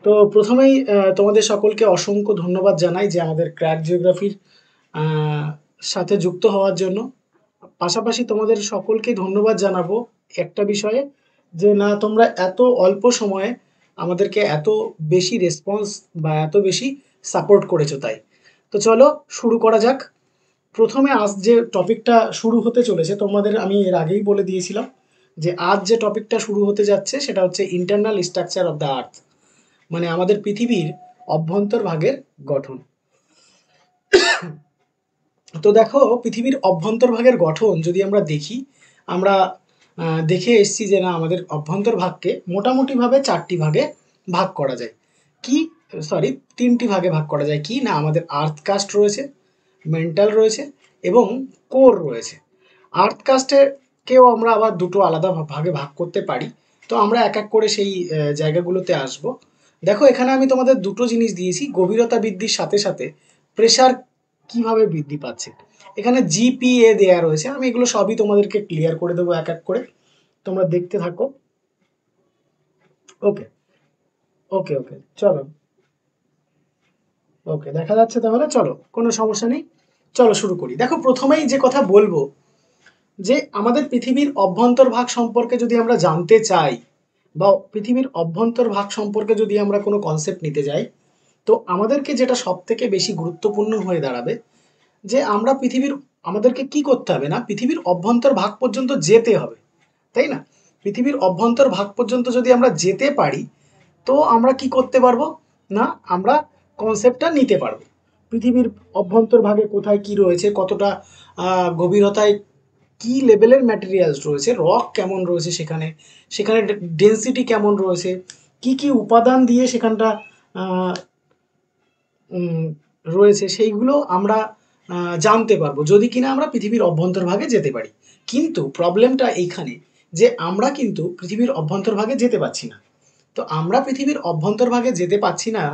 তো প্রথমেই তোমাদের সকলকে অসংখ্য ধন্যবাদ জানাই যে আমাদের ক্র্যাক জিওগ্রাফির সাথে যুক্ত হওয়ার জন্য। পাশাপাশি তোমাদের সকলকে ধন্যবাদ জানাবো একটা বিষয়ে, যে না তোমরা এত অল্প সময়ে আমাদেরকে এত বেশি রেসপন্স বা এত বেশি সাপোর্ট করেছো। তাই তো চলো শুরু করা যাক। প্রথমে আজ যে টপিকটা শুরু হতে চলেছে, তোমাদের আমি এর আগেই বলে দিয়েছিলাম যে আজ যে টপিকটা শুরু হতে যাচ্ছে সেটা হচ্ছে internal structure of the earth, মানে আমাদের পৃথিবীর অভ্যন্তরভাগের গঠন। তো দেখো, পৃথিবীর অভ্যন্তরভাগের গঠন যদি আমরা দেখি, আমরা দেখে এসছি যে না আমাদের অভ্যন্তরভাগকে মোটামুটিভাবে চারটি ভাগে ভাগ করা যায়। কি সরি, তিনটি ভাগে ভাগ করা যায়। কি না, আমাদের আর্থ কাস্ট রয়েছে, মেন্টাল রয়েছে এবং কোর রয়েছে। আর্থ কাস্টেকেও আমরা আবার দুটো আলাদা ভাগে ভাগ করতে পারি। তো আমরা এক এক করে সেই জায়গাগুলোতে আসব। দেখো, এখানে আমি তোমাদের দুটো জিনিস দিয়েছি, গভীরতা বৃদ্ধির সাথে সাথে প্রেশার কিভাবে বৃদ্ধি পাচ্ছে। এখানে জিপিএ দেয়া রয়েছে, আমি এগুলো সবই তোমাদেরকে ক্লিয়ার করে দেবো এক এক করে, তোমরা দেখতে থাকো। ওকে ওকে ওকে চলো, ওকে দেখা যাচ্ছে তাহলে, চলো কোনো সমস্যা নেই, চলো শুরু করি। দেখো, প্রথমেই যে কথা বলবো যে আমাদের পৃথিবীর অভ্যন্তরভাগ সম্পর্কে যদি আমরা জানতে চাই বা পৃথিবীর অভ্যন্তরভাগ সম্পর্কে যদি আমরা কোনো কনসেপ্ট নিতে যাই, তো আমাদেরকে যেটা সব থেকে বেশি গুরুত্বপূর্ণ হয়ে দাঁড়াবে যে আমরা আমাদেরকে কি করতে হবে না, পৃথিবীর অভ্যন্তরভাগ পর্যন্ত যেতে হবে, তাই না? পৃথিবীর অভ্যন্তরভাগ পর্যন্ত যদি আমরা যেতে পারি, তো আমরা কি করতে পারবো না, আমরা কনসেপ্টটা নিতে পারবো। পৃথিবীর অভ্যন্তরভাগে কোথায় কি রয়েছে, কতটা গভীরতায় কি লেভেলের ম্যাটেরিয়ালস রয়েছে, রক কেমন রয়েছে সেখানে, সেখানে ডেন্সিটি কেমন রয়েছে, কি কি উপাদান দিয়ে সেখানটা আহ, রয়েছে, সেইগুলো আমরা জানতে পারবো যদি কিনা আমরা পৃথিবীর অভ্যন্তরভাগে যেতে পারি। কিন্তু প্রবলেমটা এইখানে যে আমরা কিন্তু পৃথিবীর অভ্যন্তরভাগে যেতে পারছি না। তো আমরা পৃথিবীর অভ্যন্তরভাগে যেতে পারছি না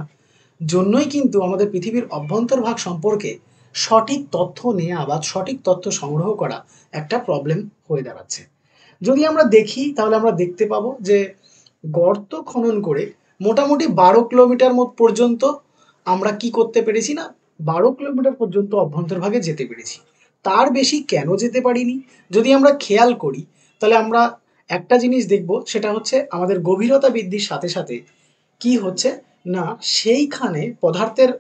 জন্যই কিন্তু আমাদের পৃথিবীর অভ্যন্তরভাগ সম্পর্কে সঠিক তথ্য নেওয়া বা সঠিক তথ্য সংগ্রহ করা একটা প্রবলেম হয়ে দাঁড়াচ্ছে। যদি আমরা দেখি তাহলে আমরা দেখতে পাবো যে গর্ত খনন করে মোটামুটি 12 কিলোমিটার পর্যন্ত আমরা কি করতে পেরেছি না, 12 কিলোমিটার পর্যন্ত অভ্যন্তরভাগে যেতে পেরেছি। তার বেশি কেন যেতে পারিনি, যদি আমরা খেয়াল করি তাহলে আমরা একটা জিনিস দেখব, সেটা হচ্ছে আমাদের গভীরতা বৃদ্ধির সাথে সাথে কি হচ্ছে না, সেইখানে পদার্থের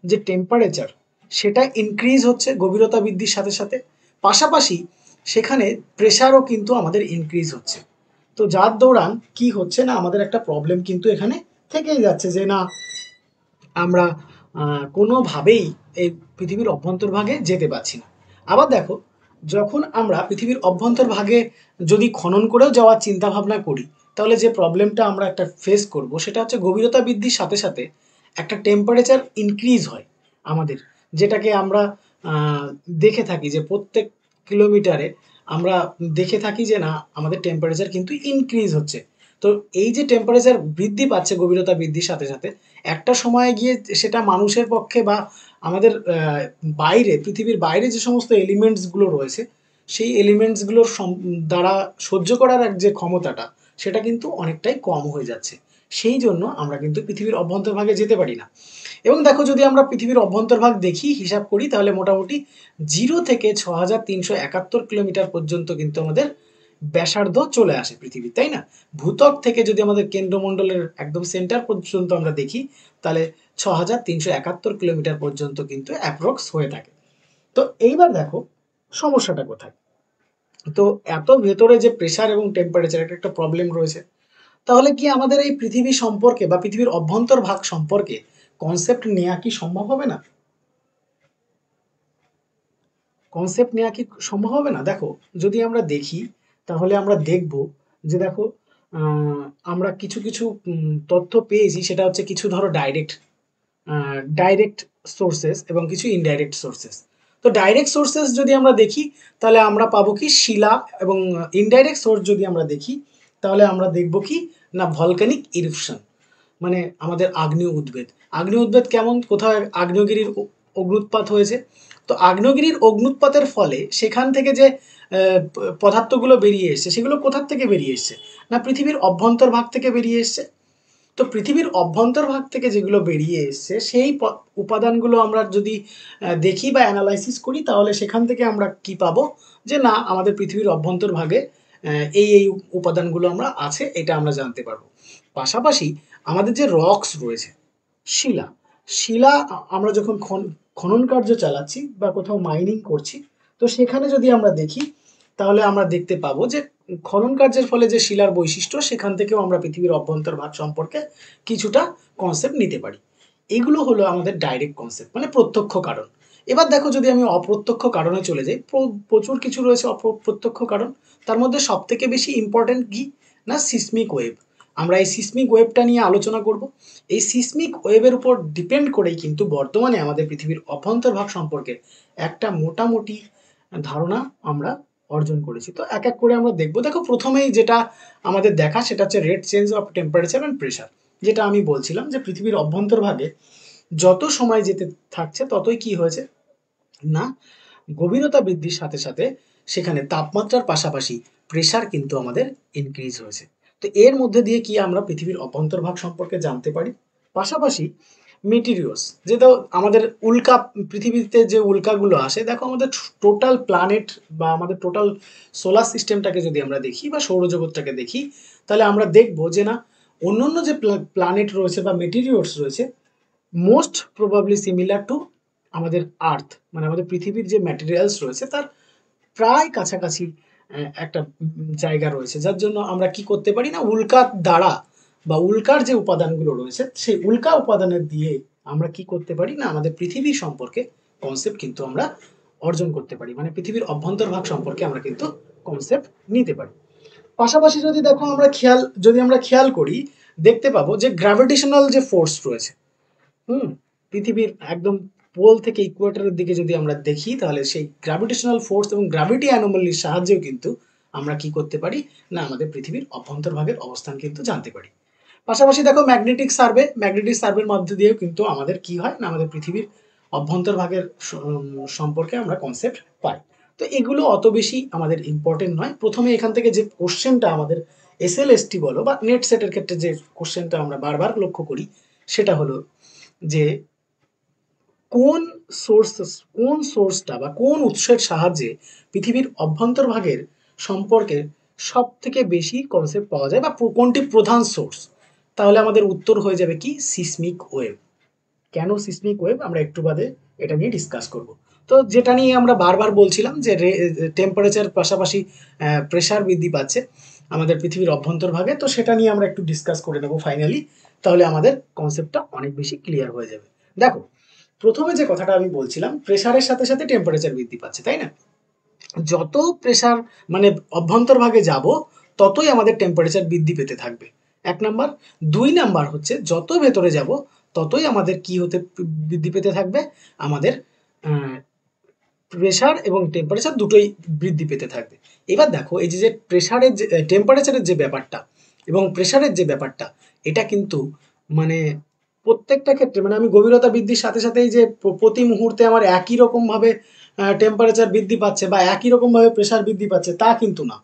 যে টেম্পারেচার সেটা ইনক্রিজ হচ্ছে গভীরতা বৃদ্ধির সাথে সাথে। পাশাপাশি সেখানে প্রেশারও কিন্তু আমাদের ইনক্রিজ হচ্ছে। তো যার দৌড়ান কি হচ্ছে না, আমাদের একটা প্রবলেম কিন্তু এখানে থেকেই যাচ্ছে যে না আমরা কোনোভাবেই এই পৃথিবীর অভ্যন্তরভাগে যেতে পারছি না। আবার দেখো, যখন আমরা পৃথিবীর অভ্যন্তরভাগে যদি খনন করেও যাওয়ার চিন্তা ভাবনা করি, তাহলে যে প্রবলেমটা আমরা একটা ফেস করব সেটা হচ্ছে গভীরতা বৃদ্ধির সাথে সাথে একটা টেম্পারেচার ইনক্রিজ হয় আমাদের, যেটাকে আমরা আহ, দেখে থাকি যে প্রত্যেক কিলোমিটারে আমরা দেখে থাকি যে না আমাদের টেম্পারেচার কিন্তু ইনক্রিজ হচ্ছে। তো এই যে টেম্পারেচার বৃদ্ধি পাচ্ছে গভীরতা বৃদ্ধির সাথে সাথে, একটা সময়ে গিয়ে সেটা মানুষের পক্ষে বা আমাদের বাইরে, পৃথিবীর বাইরে যে সমস্ত এলিমেন্টসগুলো রয়েছে, সেই এলিমেন্টসগুলোর দ্বারা সহ্য করার এক যে ক্ষমতাটা, সেটা কিন্তু অনেকটাই কম হয়ে যাচ্ছে। সেই জন্য আমরা কিন্তু পৃথিবীর অভ্যন্তরভাগে যেতে পারি না। এবং দেখো, যদি আমরা পৃথিবীর অভ্যন্তরভাগ দেখি, হিসাব করি, তাহলে মোটামুটি 0 থেকে 6371 কিলোমিটার পর্যন্ত কিন্তু আমাদের ব্যাসার্ধ চলে আসে পৃথিবী, তাই না? ভূত্বক থেকে যদি আমাদের কেন্দ্রমণ্ডলের একদম সেন্টার পর্যন্ত আমরা দেখি, তাহলে 6371 কিলোমিটার পর্যন্ত কিন্তু অ্যাপ্রক্স হয়ে থাকে। তো এইবার দেখো সমস্যাটা কোথায়। তো এত ভেতরে যে প্রেশার এবং টেম্পারেচার একটা প্রবলেম রয়েছে, তাহলে কি আমাদের এই পৃথিবী সম্পর্কে বা পৃথিবীর অভ্যন্তরভাগ সম্পর্কে কনসেপ্ট নেওয়া কি সম্ভব হবে না? কনসেপ্ট নেওয়া কি সম্ভব হবে না? দেখো, যদি আমরা দেখি তাহলে আমরা দেখব যে দেখো, আহ, আমরা কিছু কিছু তথ্য পেয়েছি, সেটা হচ্ছে কিছু ধরো ডাইরেক্ট সোর্সেস এবং কিছু ইনডাইরেক্ট সোর্সেস। তো ডাইরেক্ট সোর্সেস যদি আমরা দেখি তাহলে আমরা পাবো কি শিলা, এবং ইনডাইরেক্ট সোর্স যদি আমরা দেখি তাহলে আমরা দেখব কি না ভলকানিক ইরupশন, মানে আমাদের আগ্নেয় উদ্ভিদ। আগ্নেয় উদ্ভিদ কেমন, কোথায় আগ্নেয়গিরির অগ্নুৎপাত হয়েছে। তো আগ্নেয়গিরির অগ্নুৎপাতের ফলে সেখান থেকে যে পদার্থগুলো বেরিয়ে এসছে, সেগুলো কোথার থেকে বেরিয়ে এসছে না পৃথিবীর অভ্যন্তরভাগ থেকে বেরিয়ে এসছে। তো পৃথিবীর অভ্যন্তরভাগ থেকে যেগুলো বেরিয়ে এসছে সেই উপাদানগুলো আমরা যদি দেখি বা অ্যানালাইসিস করি, তাহলে সেখান থেকে আমরা কি পাবো, যে না আমাদের পৃথিবীর অভ্যন্তরভাগে এই উপাদানগুলো আমরা আছে, এটা আমরা জানতে পারবো। পাশাপাশি আমাদের যে রক্স রয়েছে, শিলা, শিলা আমরা যখন খনন কার্য চালাচ্ছি বা কোথাও মাইনিং করছি, তো সেখানে যদি আমরা দেখি তাহলে আমরা দেখতে পাবো যে খনন কার্যের ফলে যে শিলার বৈশিষ্ট্য, সেখান থেকেও আমরা পৃথিবীর অভ্যন্তরভাগ সম্পর্কে কিছুটা কনসেপ্ট নিতে পারি। এগুলো হলো আমাদের ডাইরেক্ট কনসেপ্ট, মানে প্রত্যক্ষ কারণ। এবার দেখো, যদি আমি অপ্রত্যক্ষ কারণে চলে যাই, প্রচুর কিছু রয়েছে অপ্রত্যক্ষ কারণ। তার মধ্যে সব থেকে বেশি ইম্পর্টেন্ট কি না, সিসমিক ওয়েভ। আমরা এই সিসমিক ওয়েভটা নিয়ে আলোচনা করব। এই সিসমিক ওয়েভের উপর ডিপেন্ড করেই কিন্তু বর্তমানে আমাদের পৃথিবীর অভ্যন্তরভাগ সম্পর্কে একটা মোটামুটি ধারণা আমরা অর্জন করেছি। তো এক এক করে আমরা দেখব। দেখো, প্রথমেই যেটা আমাদের দেখা সেটা হচ্ছে rate change of temperature and pressure. যেটা আমি বলছিলাম যে পৃথিবীর অভ্যন্তরভাগে যত সময় যেতে থাকছে ততই কি হয়েছে না, গভীরতা বৃদ্ধির সাথে সাথে সেখানে তাপমাত্রার পাশাপাশি প্রেশার কিন্তু আমাদের ইনক্রিজ হয়েছে। তো এর মধ্যে দিয়ে কি আমরা পৃথিবীর অভ্যন্তরভাগ সম্পর্কে জানতে পারি। পাশাপাশি মেটেরিয়ালস, যেটা আমাদের উল্কা, পৃথিবীতে যে উল্কাগুলো আসে, দেখো আমাদের টোটাল প্ল্যানেট বা আমাদের টোটাল সোলার সিস্টেমটাকে যদি আমরা দেখি বা সৌরজগৎটাকে দেখি, তাহলে আমরা দেখব যে না, অন্যান্য যে প্ল্যানেট রয়েছে বা মেটেরিয়ালস রয়েছে, মোস্ট প্রবাবলি সিমিলার টু আমাদের আর্থ, মানে আমাদের পৃথিবীর যে ম্যাটেরিয়ালস রয়েছে তার প্রায় কাছাকাছি একটা জায়গা রয়েছে, যার জন্য আমরা কি করতে পারি না, উল্কার দ্বারা বা উল্কার যে উপাদানগুলো রয়েছে সেই উল্কা উপাদানের দিয়ে আমরা কি করতে পারি না, আমাদের পৃথিবী সম্পর্কে কনসেপ্ট কিন্তু আমরা অর্জন করতে পারি, মানে পৃথিবীর অভ্যন্তরভাগ সম্পর্কে আমরা কিন্তু কনসেপ্ট নিতে পারি। পাশাপাশি যদি দেখো যদি আমরা খেয়াল করি, দেখতে পাবো যে গ্র্যাভিটেশনাল যে ফোর্স রয়েছে, পৃথিবীর একদম পোল থেকে ইকুয়েটরের দিকে যদি আমরা দেখি, তাহলে সেই গ্র্যাভিটেশনাল ফোর্স এবং গ্র্যাভিটি অ্যানোমালির সাহায্যেও কিন্তু আমরা কি করতে পারি না, আমাদের পৃথিবীর অভ্যন্তরভাগের অবস্থান কিন্তু জানতে পারি। পাশাপাশি দেখো ম্যাগনেটিক সার্ভের মধ্যে দিয়েও কিন্তু আমাদের কি হয় না, আমাদের পৃথিবীর অভ্যন্তরভাগের সম্পর্কে আমরা কনসেপ্ট পাই। তো এগুলো অত বেশি আমাদের ইম্পর্টেন্ট নয়। প্রথমে এখান থেকে যে কোশ্চেনটা আমাদের এসএলএসটি বলো বা নেট সেটের ক্ষেত্রে যে কোশ্চেনটা আমরা বারবার লক্ষ্য করি, সেটা হলো যে কোন সোর্সটা বা কোন উৎসের সাহায্যে পৃথিবীর অভ্যন্তরভাগের সম্পর্কে সব থেকে বেশি কনসেপ্ট পাওয়া যায় বা কোনটি প্রধান সোর্স। তাহলে আমাদের উত্তর হয়ে যাবে কি, সিসমিক ওয়েভ। কেন সিসমিক ওয়েভ, আমরা একটু বাদে এটা নিয়ে ডিসকাস করব। তো যেটা নিয়ে আমরা বারবার বলছিলাম যে টেম্পারেচার পাশাপাশি প্রেশার বৃদ্ধি পাচ্ছে আমাদের পৃথিবীর অভ্যন্তরভাগে, তো সেটা নিয়ে আমরা একটু ডিসকাস করে নেব ফাইনালি। তাহলে আমাদের কনসেপ্টটা অনেক বেশি ক্লিয়ার হয়ে যাবে। দেখো, প্রথমে যে কথাটা আমি বলছিলাম, প্রেশারের সাথে সাথে টেম্পারেচার বৃদ্ধি পাচ্ছে, তাই না? যত প্রেশার মানে অভ্যন্তরভাগে যাব, ততই আমাদের টেম্পারেচার বৃদ্ধি পেতে থাকবে, এক নাম্বার। দুই নাম্বার হচ্ছে, যত ভেতরে যাব ততই আমাদের কি হতে বৃদ্ধি পেতে থাকবে, আমাদের প্রেশার এবং টেম্পারেচার দুটোই বৃদ্ধি পেতে থাকবে। এবার দেখো, এই যে প্রেশারের যে টেম্পারেচারের যে ব্যাপারটা এবং প্রেশারের যে ব্যাপারটা, এটা কিন্তু মানে প্রত্যেকটা ক্ষেত্রে, মানে আমি গভীরতা বৃদ্ধির সাথে সাথেই যে প্রতি মুহূর্তে আমার একই রকম ভাবে টেম্পারেচার বৃদ্ধি পাচ্ছে বা একই রকম ভাবে প্রেশার বৃদ্ধি পাচ্ছে, তা কিন্তু না।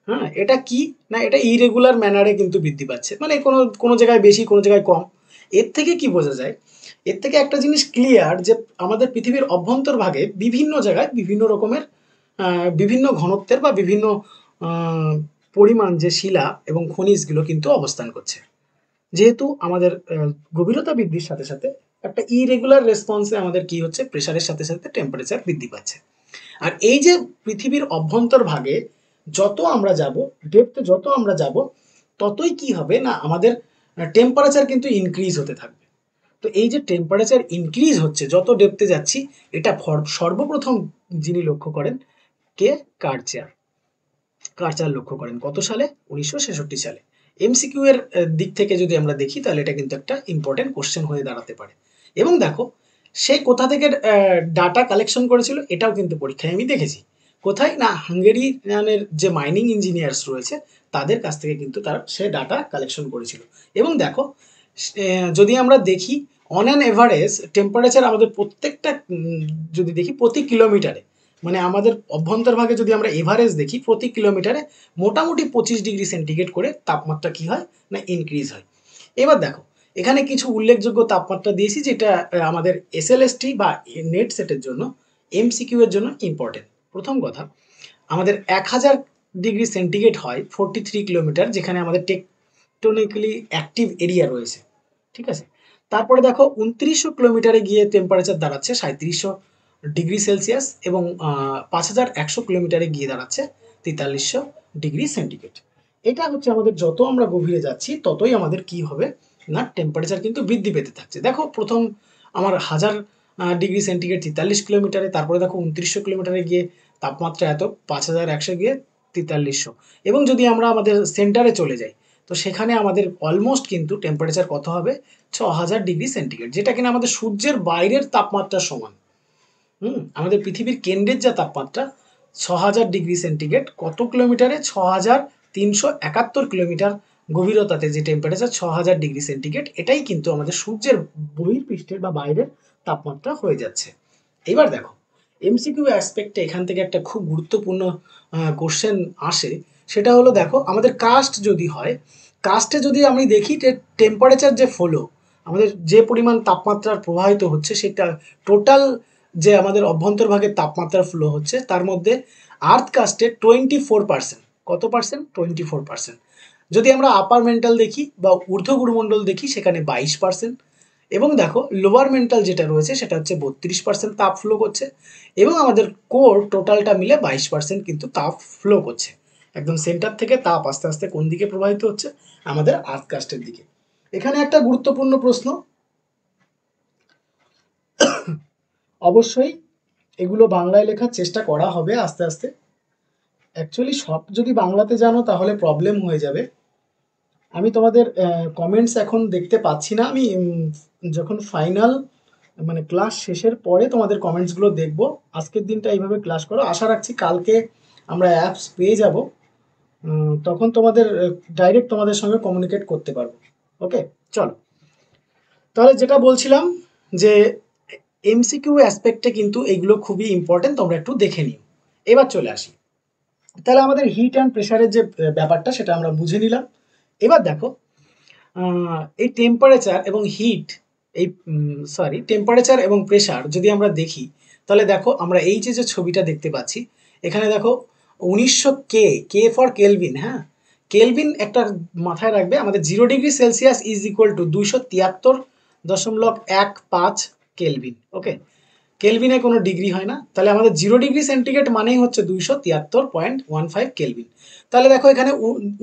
হ্যাঁ, এটা কি না, এটা ইরেগুলার ম্যানারে কিন্তু বৃদ্ধি পাচ্ছে, মানে কোনো কোনো জায়গায় বেশি, কোনো জায়গায় কম। এর থেকে কি বোঝা যায়, এর থেকে একটা জিনিস ক্লিয়ার, যে আমাদের পৃথিবীর অভ্যন্তরভাগে বিভিন্ন জায়গায় বিভিন্ন রকমের বিভিন্ন ঘনত্বের বা বিভিন্ন পরিমাণ যে শিলা এবং খনিজগুলো কিন্তু অবস্থান করছে। যেহেতু আমাদের গভীরতা বৃদ্ধির সাথে সাথে একটা ইরেগুলার রেসপন্সে আমাদের কি হচ্ছে, প্রেশারের সাথে সাথে টেম্পারেচার বৃদ্ধি পাচ্ছে। আর এই যে পৃথিবীর অভ্যন্তরভাগে যত আমরা যাব, ডেপথে যত আমরা যাব, ততই কি হবে না, আমাদের টেম্পারেচার কিন্তু ইনক্রিজ হতে থাকবে। তো এই যে টেম্পারেচার ইনক্রিজ হচ্ছে যত ডেপথে যাচ্ছি, এটা সর্বপ্রথম যিনি লক্ষ্য করেন, কে, কার্চার। কার্চার লক্ষ্য করেন কত সালে, 1966 সালে। এমসিকিউ এর দিক থেকে যদি আমরা দেখি, তাহলে এটা কিন্তু একটা ইম্পর্টেন্ট কোশ্চেন হয়ে দাঁড়াতে পারে। এবং দেখো, সে কোথা থেকে ডাটা কালেকশন করেছিল, এটাও কিন্তু পরীক্ষায় আমি দেখেছি। কোথায় না, হাঙ্গেরিয়ানের যে মাইনিং ইঞ্জিনিয়ার্স রয়েছে, তাদের কাছ থেকে কিন্তু সে ডাটা কালেকশন করেছিল। এবং দেখো, যদি আমরা দেখি, অন অ্যান এভারেজ টেম্পারেচার আমাদের প্রত্যেকটা যদি দেখি প্রতি কিলোমিটারে, মানে আমাদের অভ্যন্তরভাগে যদি আমরা এভারেজ দেখি, প্রতি কিলোমিটারে মোটামুটি 25 ডিগ্রি সেন্টিগ্রেড করে তাপমাত্রা কি হয় না, ইনক্রিজ হয়। এবার দেখো এখানে কিছু উল্লেখযোগ্য তাপমাত্রা দিয়েছি, যেটা আমাদের এসএলএসটি বা নেট সেটের জন্য এমসিকিউ এর জন্য ইম্পর্টেন্ট। প্রথম কথা, আমাদের 1000 ডিগ্রি সেন্টিগ্রেড হয় 43 কিলোমিটার, যেখানে আমাদের টেকটোনিক্যালি অ্যাক্টিভ এরিয়া রয়েছে, ঠিক আছে। তারপরে দেখো 2900 কিলোমিটারে গিয়ে টেম্পারেচার দাঁড়াচ্ছে 3700 ডিগ্রি সেলসিয়াস, এবং 5100 কিলোমিটারে গিয়ে দাঁড়াচ্ছে 4300 ডিগ্রি সেন্টিগ্রেড। এটা হচ্ছে আমাদের, যত আমরা গভীরে যাচ্ছি ততই আমাদের কি হবে না টেম্পারেচার কিন্তু বৃদ্ধি পেতে থাকছে। দেখো প্রথম আমার 1000 ডিগ্রি সেন্টিগ্রেড 43 কিলোমিটারে, তারপরে দেখো 2900 কিলোমিটারে গিয়ে তাপমাত্রা এত, 5100 গিয়ে 4300, এবং যদি আমরা আমাদের সেন্টারে চলে যাই তো সেখানে আমাদের অলমোস্ট কিন্তু টেম্পারেচার কত হবে 6000 ডিগ্রি সেন্টিগ্রেড, যেটা কিনা আমাদের সূর্যের বাইরের তাপমাত্রার সমান। আমাদের পৃথিবীর কেন্দ্রের যা তাপমাত্রা 6000 ডিগ্রি সেন্টিগ্রেড, কত কিলোমিটারে 6371 কিলোমিটার গভীরতাতে যে টেম্পারেচার 6000 ডিগ্রি সেন্টিগ্রেড, এটাই কিন্তু আমাদের সূর্যের বহির্পৃষ্ঠের বা বাইরের তাপমাত্রা হয়ে যাচ্ছে। এবার দেখো এমসিকিউ অ্যাসপেক্টে এখান থেকে একটা খুব গুরুত্বপূর্ণ কোশ্চেন আসে, সেটা হলো দেখো আমাদের কাস্ট যদি হয়, কাস্টে যদি আমি দেখি টেম্পারেচার যে ফলো, আমাদের যে পরিমাণ তাপমাত্রার প্রবাহিত হচ্ছে সেটা টোটাল যে আমাদের অভ্যন্তরভাগের তাপমাত্রা ফ্লো হচ্ছে তার মধ্যে আর্থ কাস্টে 24%। কত পার্সেন্ট? 24%। যদি আমরা আপার মেন্টাল দেখি বা ঊর্ধ্ব গুরুমণ্ডল দেখি সেখানে 22%, এবং দেখো লোয়ার মেন্টাল যেটা রয়েছে সেটা হচ্ছে 32% তাপ ফ্লো করছে, এবং আমাদের কোর টোটালটা মিলে 22% কিন্তু তাপ ফ্লো করছে। একদম সেন্টার থেকে তাপ আস্তে আস্তে কোন দিকে প্রবাহিত হচ্ছে? আমাদের আর্থ কাস্টের দিকে। এখানে একটা গুরুত্বপূর্ণ প্রশ্ন, অবশ্যই এগুলো বাংলায় লেখার চেষ্টা করা হবে আস্তে আস্তে। অ্যাকচুয়ালি সব যদি বাংলাতে জানো তাহলে প্রবলেম হয়ে যাবে। আমি তোমাদের কমেন্টস এখন দেখতে পাচ্ছি না, আমি যখন ফাইনাল মানে ক্লাস শেষের পরে তোমাদের কমেন্টসগুলো দেখব। আজকের দিনটা এইভাবে ক্লাস করো, আশা রাখছি কালকে আমরা অ্যাপস পেয়ে যাব, তখন তোমাদের ডাইরেক্ট তোমাদের সঙ্গে কমিউনিকেট করতে পারবো। ওকে, চলো তাহলে যেটা বলছিলাম যে এমসিকিউ অ্যাসপেক্টে কিন্তু এগুলো খুবই ইম্পর্টেন্ট, তোমরা একটু দেখে নিও। এবার চলে আসি, তাহলে আমাদের হিট অ্যান্ড প্রেশারের যে ব্যাপারটা সেটা আমরা বুঝে নিলাম। এবার দেখো এই টেম্পারেচার এবং হিট, এই টেম্পারেচার এবং প্রেশার যদি আমরা দেখি, তাহলে দেখো আমরা এই যে যে ছবিটা দেখতে পাচ্ছি এখানে দেখো 1900 কে, কে ফর কেলভিন, হ্যাঁ কেলভিন একটা মাথায় রাখবে, আমাদের 0 degree celsius is equal to 273.15 kelvin. Okay, কেলভিনে কোনো ডিগ্রি হয় না, তাহলে আমাদের 0 ডিগ্রি সেন্টিগ্রেড মানেই হচ্ছে 273.15 কেলভিন। তাহলে দেখো এখানে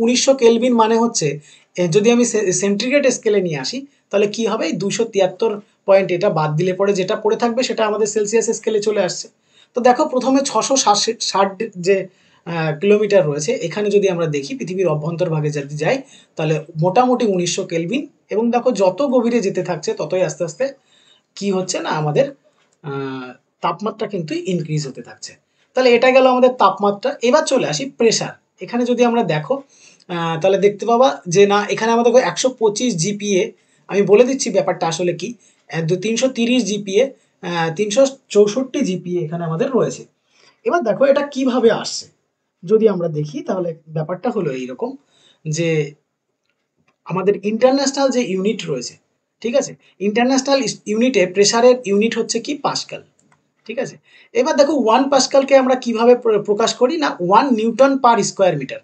1900 কেলভিন মানে হচ্ছে, যদি আমি সেন্টিগ্রেড স্কেলে নিয়ে আসি তাহলে কি হবে, এই 273 এটা বাদ দিলে পরে যেটা পড়ে থাকবে সেটা আমাদের সেলসিয়াস স্কেলে চলে আসছে। তো দেখো প্রথমে 660 যে কিলোমিটার রয়েছে, এখানে যদি আমরা দেখি পৃথিবীর অভ্যন্তরভাগে যদি যাই তাহলে মোটামুটি 1900 কেলভিন, এবং দেখো যত গভীরে যেতে থাকছে ততই আস্তে আস্তে কি হচ্ছে না আমাদের তাপমাত্রা কিন্তু ইনক্রিজ হতে থাকছে। তাহলে এটা গেল আমাদের তাপমাত্রা। এবার চলে আসি প্রেশার। এখানে যদি আমরা দেখো তাহলে দেখতে পাবা যে না এখানে আমাদের 125 জিপিএ, আমি বলে দিচ্ছি ব্যাপারটা আসলে কি, 330 জিপিএ, 364 জিপিএ এখানে আমাদের রয়েছে। এবার দেখো এটা কিভাবে আসছে যদি আমরা দেখি, তাহলে ব্যাপারটা হলো এইরকম যে আমাদের ইন্টারন্যাশনাল যে ইউনিট রয়েছে, ঠিক আছে, ইন্টারন্যাশনাল ইউনিটে প্রেসারের ইউনিট হচ্ছে কি পাস্কাল, ঠিক আছে। এবার দেখো 1 পাস্কালকে আমরা কিভাবে প্রকাশ করি না, 1 নিউটন/স্কোয়ার মিটার।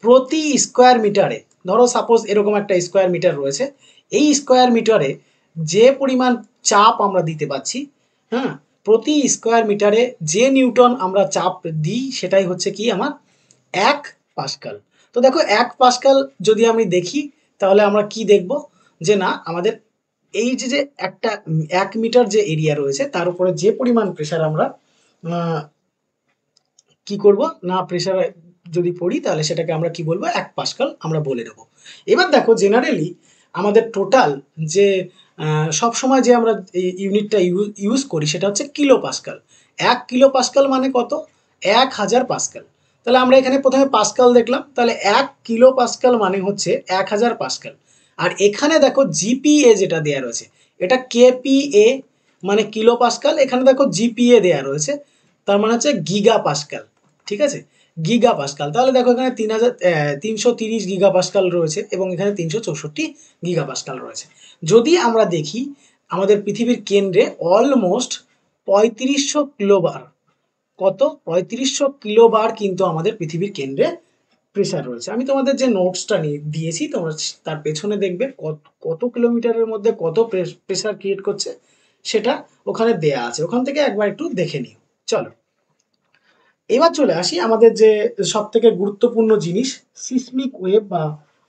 প্রতি স্কোয়ার মিটারে, ধরো সাপোজ এরকম একটা স্কোয়ার মিটার রয়েছে, এই স্কোয়ার মিটারে যে পরিমাণ চাপ আমরা দিতে পাচ্ছি, হ্যাঁ, প্রতি স্কোয়ার মিটারে যে নিউটন আমরা চাপ দিই সেটাই হচ্ছে কি আমার 1 পাস্কাল। তো দেখো 1 পাস্কাল যদি আমি দেখি তাহলে আমরা কি দেখব, যে না আমাদের এই যে যে একটা 1 মিটার যে এরিয়া রয়েছে তার উপরে যে পরিমাণ প্রেশার আমরা কি করব না, প্রেশার যদি পড়ি তাহলে সেটাকে আমরা কি বলবো, 1 পাস্কাল আমরা বলে দেবো। এবার দেখো জেনারেলি আমাদের টোটাল যে সব সময় যে আমরা ইউনিটটা ইউজ করি সেটা হচ্ছে কিলো পাস্কাল। 1 কিলো পাস্কাল মানে কত, 1000 পাস্কাল। তাহলে আমরা এখানে প্রথমে পাস্কাল দেখলাম, তাহলে 1 কিলো পাস্কাল মানে হচ্ছে 1000 পাস্কাল। আর এখানে দেখো জিপিএ যেটা দেওয়া রয়েছে, এটা কেপিএ মানে কিলো পাস্কাল, এখানে দেখো জিপিএ দেওয়া রয়েছে তার মানে হচ্ছে গিগা পাস্কাল, ঠিক আছে। Giga Pascal. তাহলে দেখো এখানে 330 গিগা পাস্কাল রয়েছে এবং এখানে 364 গিগা পাস্কাল রয়েছে। যদি আমরা দেখি আমাদের পৃথিবীর কেন্দ্রে অলমোস্ট 3500 কিলোবার, কত 3500 কিলোবার কিন্তু আমাদের পৃথিবীর কেন্দ্রে প্রেসার রয়েছে। আমি তোমাদের যে নোটসটা দিয়েছি তোমরা তার পেছনে দেখবে কত কিলোমিটারের মধ্যে কত প্রেসার ক্রিয়েট করছে সেটা ওখানে দেয়া আছে, ওখান থেকে একবার একটু দেখে নিও। চলো এবার চলে আসি আমাদের যে সব থেকে গুরুত্বপূর্ণ জিনিস, সিসমিক ওয়েভ বা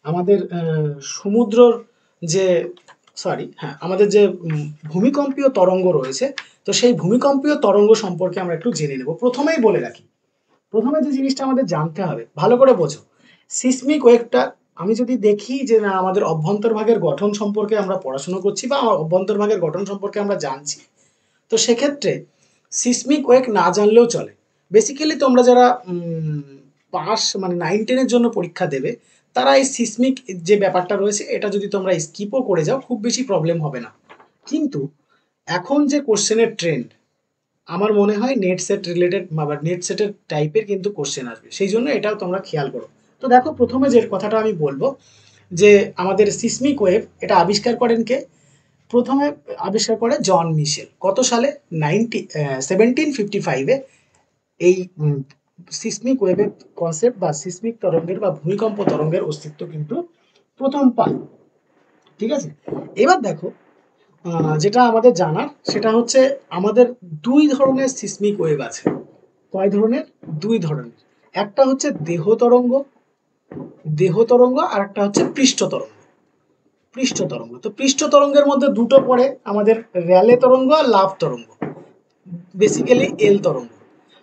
আমাদের সমুদ্রর যে আমাদের যে ভূমিকম্পীয় তরঙ্গ রয়েছে, তো সেই ভূমিকম্পীয় তরঙ্গ সম্পর্কে আমরা একটু জেনে নেব। প্রথমেই বলে রাখি, প্রথমে যে জিনিসটা আমাদের জানতে হবে, ভালো করে বোঝো, সিসমিক ওয়েভটা আমি যদি দেখি যে না আমাদের অভ্যন্তরভাগের গঠন সম্পর্কে আমরা পড়াশোনা করছি বা অভ্যন্তরভাগের গঠন সম্পর্কে আমরা জানছি, তো সেক্ষেত্রে সিসমিক ওয়েভ না জানলেও চলে। বেসিক্যালি তোমরা যারা পাস মানে 9-10-এর জন্য পরীক্ষা দেবে তারা এই সিসমিক যে ব্যাপারটা রয়েছে এটা যদি তোমরা স্কিপও করে যাও খুব বেশি প্রবলেম হবে না। কিন্তু এখন যে কোশ্চেনের ট্রেন্ড, আমার মনে হয় নেট সেট রিলেটেড বা নেট সেটের টাইপের কিন্তু কোশ্চেন আসবে, সেই জন্য এটাও তোমরা খেয়াল করো। তো দেখো প্রথমে যে কথাটা আমি বলবো যে আমাদের সিসমিক ওয়েভ এটা আবিষ্কার করেন কে? প্রথমে আবিষ্কার করে জন মিশেল। কত সালে? 1755-এ এই সিসমিক ওয়েভের কনসেপ্ট বা সিসমিক তরঙ্গের বা ভূমিকম্প তরঙ্গের অস্তিত্ব কিন্তু প্রথম পায়। ঠিক আছে, এবার দেখো যেটা আমাদের জানার সেটা হচ্ছে আমাদের দুই ধরনের সিসমিক ওয়েভ আছে। কয় ধরনের? দুই ধরনের। একটা হচ্ছে দেহ তরঙ্গ আর একটা হচ্ছে পৃষ্ঠ তরঙ্গ। তো পৃষ্ঠ তরঙ্গের মধ্যে দুটো পড়ে আমাদের র্যালে তরঙ্গ আর লাভ তরঙ্গ, বেসিক্যালি এল তরঙ্গ।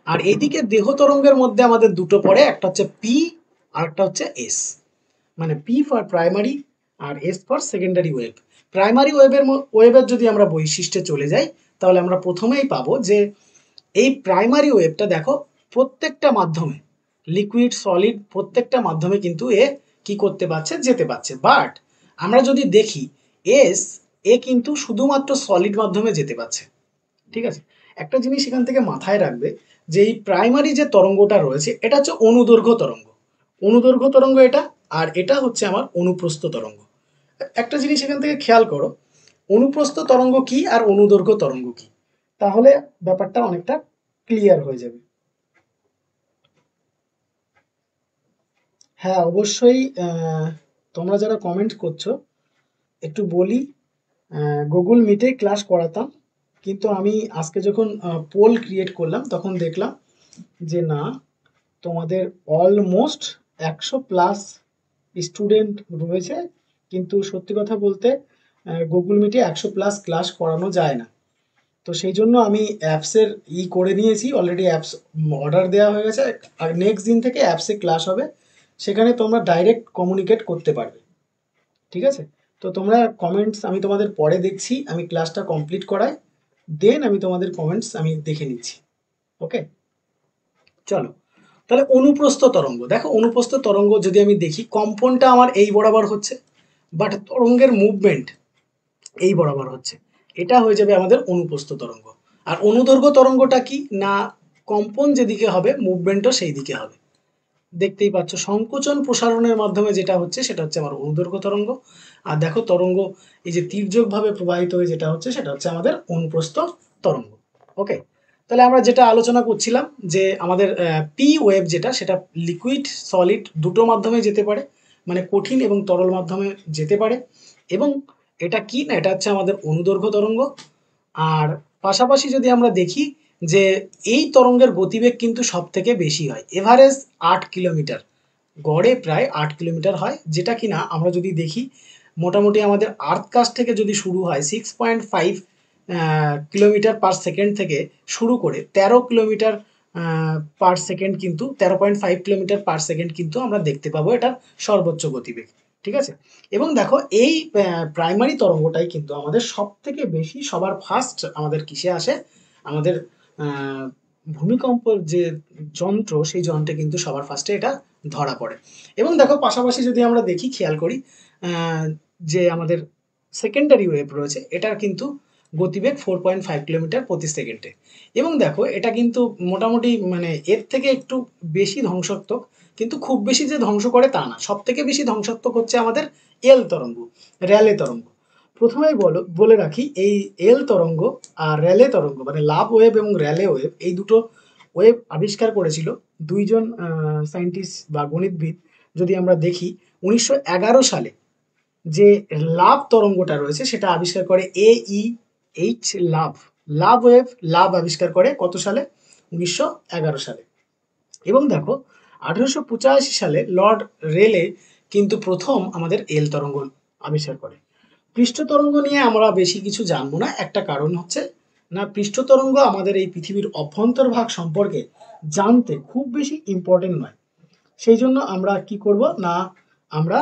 আর এইদিকে দেহ তরঙ্গের মধ্যে আমাদের দুটো পড়ে, একটা হচ্ছে পি আর একটা হচ্ছে এস, মানে পি ফর প্রাইমারি আর S for secondary wave. Primary ওয়েভের যদি আমরা বৈশিষ্ট্যে চলে যাই তাহলে আমরা প্রথমেই পাবো যে এই প্রাইমারি ওয়েভটা দেখো প্রত্যেকটা মাধ্যমে, লিকুইড সলিড প্রত্যেকটা মাধ্যমে কিন্তু এ কি করতে পারছে, যেতে পারছে। বাট আমরা যদি দেখি এ কিন্তু শুধুমাত্র সলিড মাধ্যমে যেতে পারছে। ঠিক আছে, একটা জিনিস এখান থেকে মাথায় রাখবে যে এই প্রাইমারি যে তরঙ্গটা রয়েছে এটা হচ্ছে অনুদৈর্ঘ্য তরঙ্গ এটা, আর এটা হচ্ছে আমার অনুপ্রস্থ তরঙ্গ। একটা জিনিস এখান থেকে খেয়াল করো, অনুপ্রস্থ তরঙ্গ কি আর অনুদৈর্ঘ্য তরঙ্গ কি, তাহলে ব্যাপারটা অনেকটা ক্লিয়ার হয়ে যাবে। হ্যাঁ অবশ্যই, তোমরা যারা কমেন্ট করছো একটু বলি, গুগল মিটে ক্লাস করাতাম, কিন্তু আমি আজকে যখন পোল ক্রিয়েট করলাম তখন দেখলাম যে না, তোমাদের অলমোস্ট 100+ স্টুডেন্ট রয়েছে, কিন্তু সত্যি কথা বলতে গুগল মিটে 100+ ক্লাস করানো যায় না। তো সেই জন্য আমি অ্যাপসের করে নিয়েছি অলরেডি, অ্যাপস অর্ডার দেওয়া হয়ে গেছে, আর নেক্সট দিন থেকে অ্যাপসে ক্লাস হবে, সেখানে তোমরা ডাইরেক্ট কমিউনিকেট করতে পারবে। ঠিক আছে, তো তোমরা কমেন্টস আমি তোমাদের পরে দেখছি, আমি ক্লাসটা কমপ্লিট করাই, দেন আমি তোমাদের কমেন্টস আমি দেখে নিচ্ছি। ওকে, চলো তাহলে অনুপ্রস্থ তরঙ্গ দেখো, অনুপ্রস্থ তরঙ্গ যদি আমি দেখি কম্পনটা আমার এই বরাবর হচ্ছে, বাট তরঙ্গের মুভমেন্ট এই বরাবর হচ্ছে, এটা হয়ে যাবে আমাদের অনুপ্রস্থ তরঙ্গ। আর অনুদৈর্ঘ্য তরঙ্গটা কি না, কম্পন যেদিকে হবে মুভমেন্টও সেই দিকে হবে। দেখতেই পাচ্ছ সংকোচন প্রসারণের মাধ্যমে যেটা হচ্ছে সেটা হচ্ছে আমার অনুদৈর্ঘ্য তরঙ্গ, আর দেখো তরঙ্গ এই যে তির্যকভাবে প্রবাহিত হয়ে যেটা হচ্ছে সেটা হচ্ছে আমাদের অনুপ্রস্থ তরঙ্গ। ওকে, তাহলে আমরা যেটা আলোচনা করছিলাম যে আমাদের পি ওয়েভ যেটা, সেটা লিকুইড সলিড দুটো মাধ্যমে যেতে পারে, মানে কঠিন এবং তরল মাধ্যমে যেতে পারে, এবং এটা কি না, এটা হচ্ছে আমাদের অনুদৈর্ঘ্য তরঙ্গ। আর পাশাপাশি যদি আমরা দেখি যে এই তরঙ্গের গতিবেগ কিন্তু সব থেকে বেশি হয়, এভারেজ 8 কিলোমিটার, গড়ে প্রায় 8 কিলোমিটার হয়, যেটা কিনা আমরা যদি দেখি মোটামুটি আমাদের আর্থ কাছ থেকে যদি শুরু হয় 6.5 কিলোমিটার পার সেকেন্ড থেকে শুরু করে 13 কিলোমিটার পার সেকেন্ড, কিন্তু 13.5 কিলোমিটার পার সেকেন্ড কিন্তু আমরা দেখতে পাবো এটার সর্বোচ্চ গতিবেগ। ঠিক আছে, এবং দেখো এই প্রাইমারি তরঙ্গটাই কিন্তু আমাদের সব থেকে বেশি, সবার ফার্স্ট আমাদের কিসে আসে, আমাদের ভূমিকম্পের যে যন্ত্র সেই যন্ত্রে কিন্তু সবার ফার্স্টে এটা ধরা পড়ে। এবং দেখো পাশাপাশি যদি আমরা দেখি খেয়াল করি যে আমাদের সেকেন্ডারি ওয়েভ রয়েছে এটার কিন্তু গতিবেগ 4.5 কিলোমিটার প্রতি সেকেন্ডে। এবং দেখো এটা কিন্তু মোটামুটি মানে এর থেকে একটু বেশি ধ্বংসাত্মক, কিন্তু খুব বেশি যে ধ্বংস করে তা না। সব থেকে বেশি ধ্বংসাত্মক হচ্ছে আমাদের এল তরঙ্গ, র্যালে তরঙ্গ। প্রথমেই বলে রাখি, এই এল তরঙ্গ আর র্যালে তরঙ্গ মানে লাভ ওয়েভ এবং র্যালে ওয়েভ, এই দুটো ওয়েভ আবিষ্কার করেছিল দুইজন সায়েন্টিস্ট বা গণিতবিদ। যদি আমরা দেখি 1911 সালে যে লাভ তরঙ্গটা রয়েছে সেটা আবিষ্কার করে এইচ লাভ। লাভ ওয়েভ, লাভ আবিষ্কার করে কত সালে? 1911 সালে। এবং দেখো 1885 সালে লর্ড রেলে কিন্তু প্রথম আমাদের এল তরঙ্গ আবিষ্কার করে। পৃষ্ঠ তরঙ্গ নিয়ে আমরা বেশি কিছু জানবো না, একটা কারণ হচ্ছে না পৃষ্ঠ তরঙ্গ আমাদের এই পৃথিবীর অভ্যন্তরভাগ সম্পর্কে জানতে খুব বেশি ইম্পর্টেন্ট নয়। সেই জন্য আমরা কি করব না, আমরা